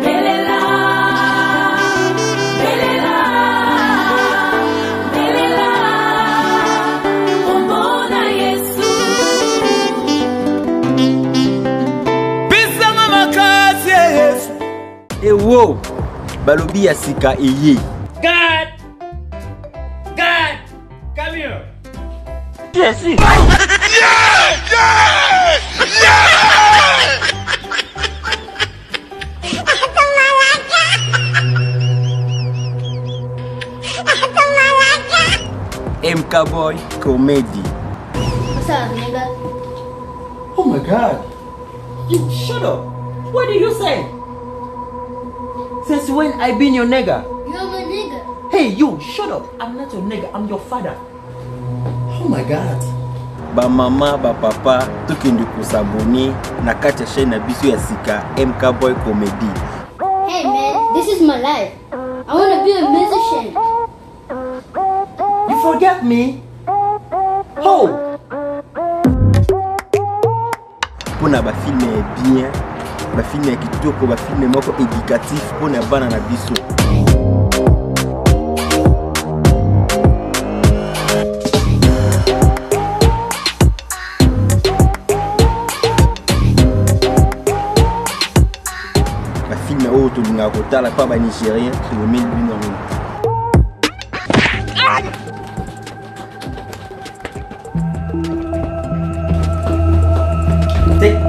Belela Belela Belela Kombona Yesu Bisanga makasi Yesu
Ewo, balobi ya sika eye.
God! God! Come here!
Yes!
Yeah!
MK Boy Comedy.
What's up, nigga?
Oh my God! You shut up! What did you say? Since when I been your nigga?
You're my nigga.
Hey, you, shut up. I'm not your nigga, I'm your father. Oh my God. Ba mama, ba papa, tukindi kusabuni na kati ya chaîne na biso ya sika MK Boy Comedy.
Hey man, this is my life. I want to be a musician.
You forget me? Oh! Pona ba filme bien. Ba filme ya kitoko, ba filme moko éducatif pona bana na biso. Ba filme oyo tolinga kotala pa ba Nigérien, to le mille bino.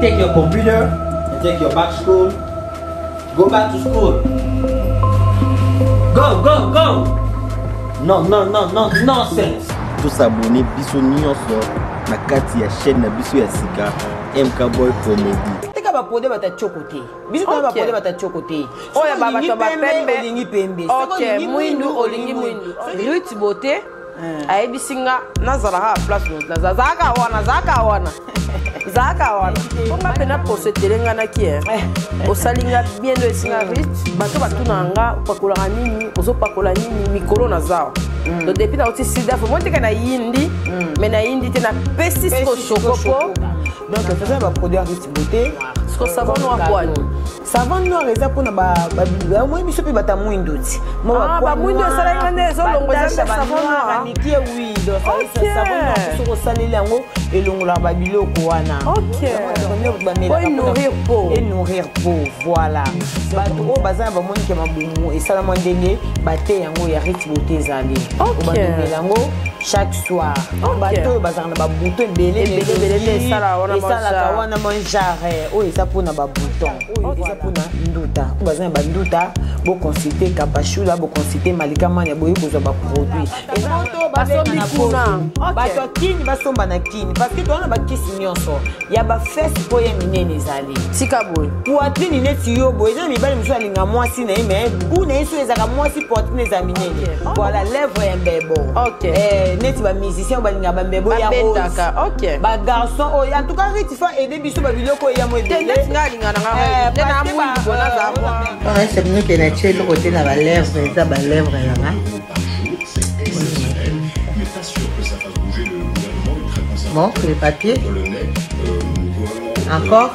Take your computer and take your back to school. Go back to school. Go, go, go. No, nonsense. Tous s'abonner biso nyonso na kati ya chaîne na biso ya sika MK Boy Comedy.
Teka ba pode bata chokote. Biso ba pode bata chokote.
Oya baba to ba pembe.
Olingi pembe.
OK, mwindu olingi mwindu. Ruth Beauté. Ayebisinga nazala ha place no. Zaka wana. Onga pena procédure ngana ki osalinga bien do esinga Ruth. Bato batunanga pakola nini, ozopakola nini mikolo na zao. Donc depuis la aussi sida faut monter kana yindi, mais na yindi te na pesi ko chocopo.
Donc ça va produire Ruth Beauté.
Ce que savon noir quoi.
Savon noir eza pona ba moi biso pe bata mwindoti.
Ba mwindo sala ngane zo longoza savon noir.
Miki oui, donc savon noir so ko salela ngo elongola ba biloko wana.
OK.
Et nourrir peau, voilà. Bato o bazana ba moni ke mabumu et sala mandenge bate yango ya Ruth Beauté zali.
OK.
Yango chaque soir. Bato bazana ba bouton belé
sala
wana manjare. O eza pona ba bouton. O eza pona nduta. Bazana ba nduta bo consulter Kapachula, bo consulter Malika Mania boye ko ba produit. Ezato ba sombi kuna. Bato kini ba somba na kini parce que toi na ba kisi nyonso. Ya ba fesse po ye minene zali.
Tika boy.
Poitrine neti yo boy. Eza mibali muso alinga mwasi na yeme. Bu na yeso ezaka mwasi poitrine za minene. Voilà lèvre ya mbebo.
OK.
Neti ba musicien balinga ba mbebo ya rose.
OK.
Ba garçon en tout cas Ruth fa aider biso ba biloko ya mo
aider. Neti ngalinga na ngara. Tena mwindu bona za moi.
Ouais, c'est mieux que la tue le côté dans la lèvre, ça ba lèvre là. Bon, les papiers. Encore.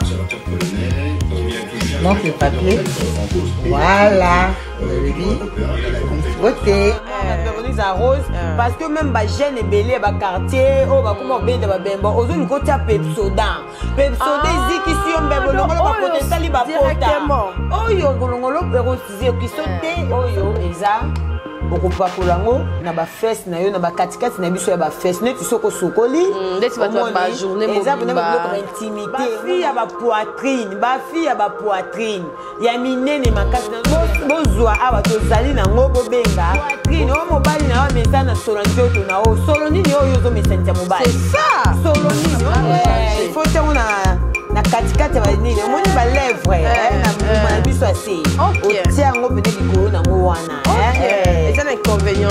Montre les papiers. Voilà. Beauté.
À rose parce que même ba jeune et belé ba quartier oh ba comment bien ba bembo ozo ni ko tia Pepsoda ziki si on bembo ngolo ba potentiel ba pota oyo ngolo perosize ki sote oyo eza okopakolango na ba fesse na yo na ba katikati na biso ya ba fesse neti soko sokoli
ndeti ba ba journée
mobimba eza ba intimité ba fille ya ba poitrine ya minene makasi na bozwa aba tozali na ngo bobenga poitrine o mobali na wa mesa na solo njoto na o solo nini oyo zo mesantia mobali
c'est ça
solo nini il faut tenir na katikati ba nini omoni ba lèvre na biso assez otia ngo pene likolo na ngo wana
c'est un inconvénient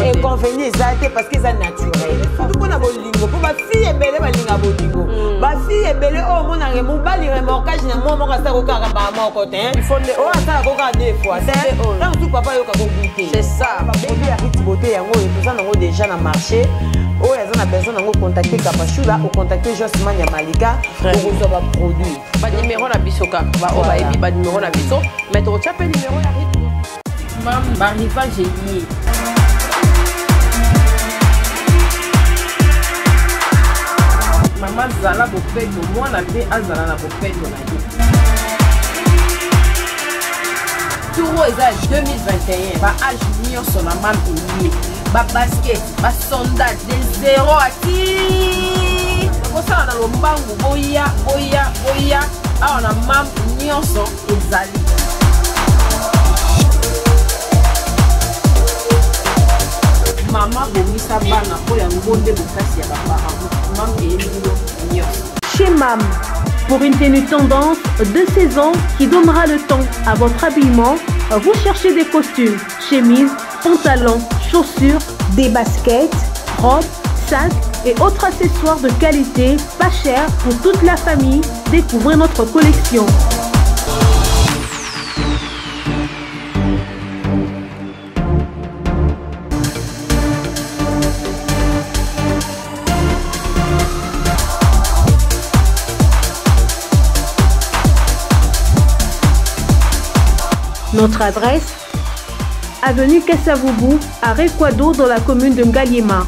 exact parce que c'est naturel tout qu'on a bolingo pour ba fille ebele balinga bolingo ba fille ebele o mona re mobali remorquage na mo ka sa ko ka ba moko te
il faut
o asa ko ka deux fois c'est tant tout papa yo ka ko goûter
c'est ça
ba produit Ruth Beauté yango et tout ça nango déjà na marché o ya za na besoin nango contacter Kapachula ou contacter Josman ya Malika pour recevoir ba produit
ba numéro na bisoka ba o ba ebi ba numéro na biso mais tu retiens pas numéro ya Ruth mam ba rival j'ai lié Maman zala bopeto mwana pe azala na bopeto na ye. Touro eza 2021 ba âge nyonso na mam elie ba basket ba sondage de 0 à 10 kosala na lombangu boya awa na mam nyonso ezali. Mama bomisa bana po ya ngonde bokasi ya baparents.
Chez MAM, pour une tenue tendance de saison qui donnera le ton à votre habillement, vous cherchez des costumes, chemises, pantalons, chaussures, des baskets, robes, sacs et autres accessoires de qualité, pas cher pour toute la famille. Découvrez notre collection. Notre adresse, avenue Kassavoubou, à Rekwado, dans la commune de Ngaliema.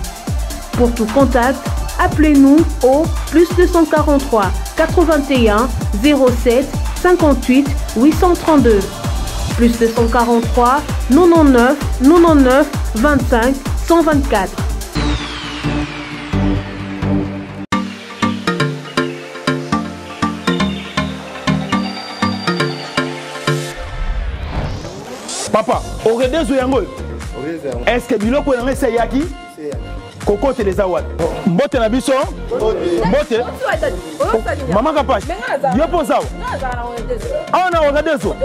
Pour tout contact, appelez-nous au +243 81 07 58 832. +243 99 99 25 124.
Papa, Oredezo yango. Est-ce que biloko yango c'est yaki? Koko teleza wat. Mbote na biso? Mbote. Mama Kapash. Yo posa. Ah na Oredezo.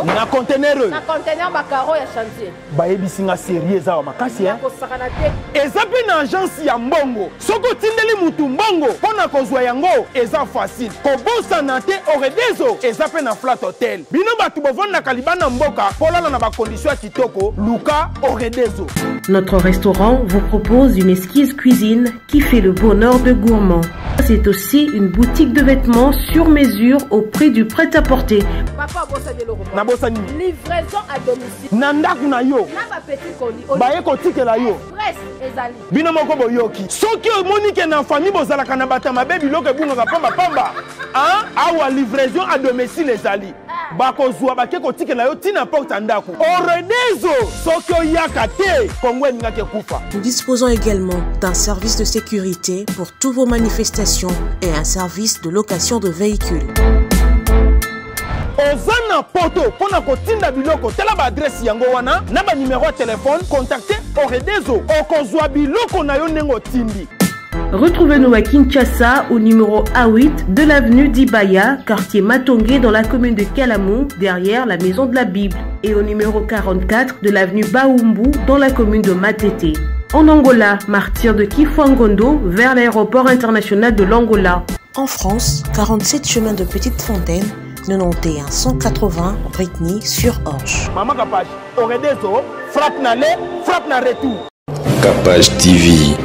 Na conteneur.
Na conteneur bakaro ya chantier.
Ba yebisinga sérieux za makasi hein. Eza pe na agence ya mbongo. Soko tindeli mutu mbongo pona kozwa yango eza facile. Kobosa na te Oredezo eza pe na flat hotel. Bino batu bovanda kalibana mboka polala na ba condition kitoko.
Notre restaurant vous propose une exquise cuisine qui fait le bonheur de gourmands. C'est aussi une boutique de vêtements sur mesure au prix du prêt-à-porter.
Livraison à domicile.
Nandaku na yo.
Na petit colis.
Baye kotike la yo.
Presse ezali.
Bino moko boyoki. Soki omonike na famille bozala kana bata mabe biloko bunga pamba pamba. Hein? Awa livraison à domicile ezali. Bakozwa bake kotike la yo tina porte ndaku. Oredezo soki oyaka te Kongo ningake kufa.
Nous disposons également d'un service de sécurité pour toutes vos manifestations et un service de location de véhicules.
Ozana poto pona kotinda biloko tela ba adresse yango wana na ba numéro de téléphone contactez Oredezo okozwa biloko na yo nengo tindi.
Retrouvez-nous à Kinshasa au numéro A8 de l'avenue d'Ibaya, quartier Matongé dans la commune de Kalamou, derrière la maison de la Bible, et au numéro 44 de l'avenue Baoumbu dans la commune de Matete. En Angola, martyr de Kifuangondo vers l'aéroport international de l'Angola.
En France, 47 chemin de Petite Fontaine, 91 180 Brittany sur Orge.
Maman Kapash, Oredezo, frappe na le, frappe na retour.
Kapash TV.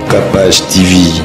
Kapash TV.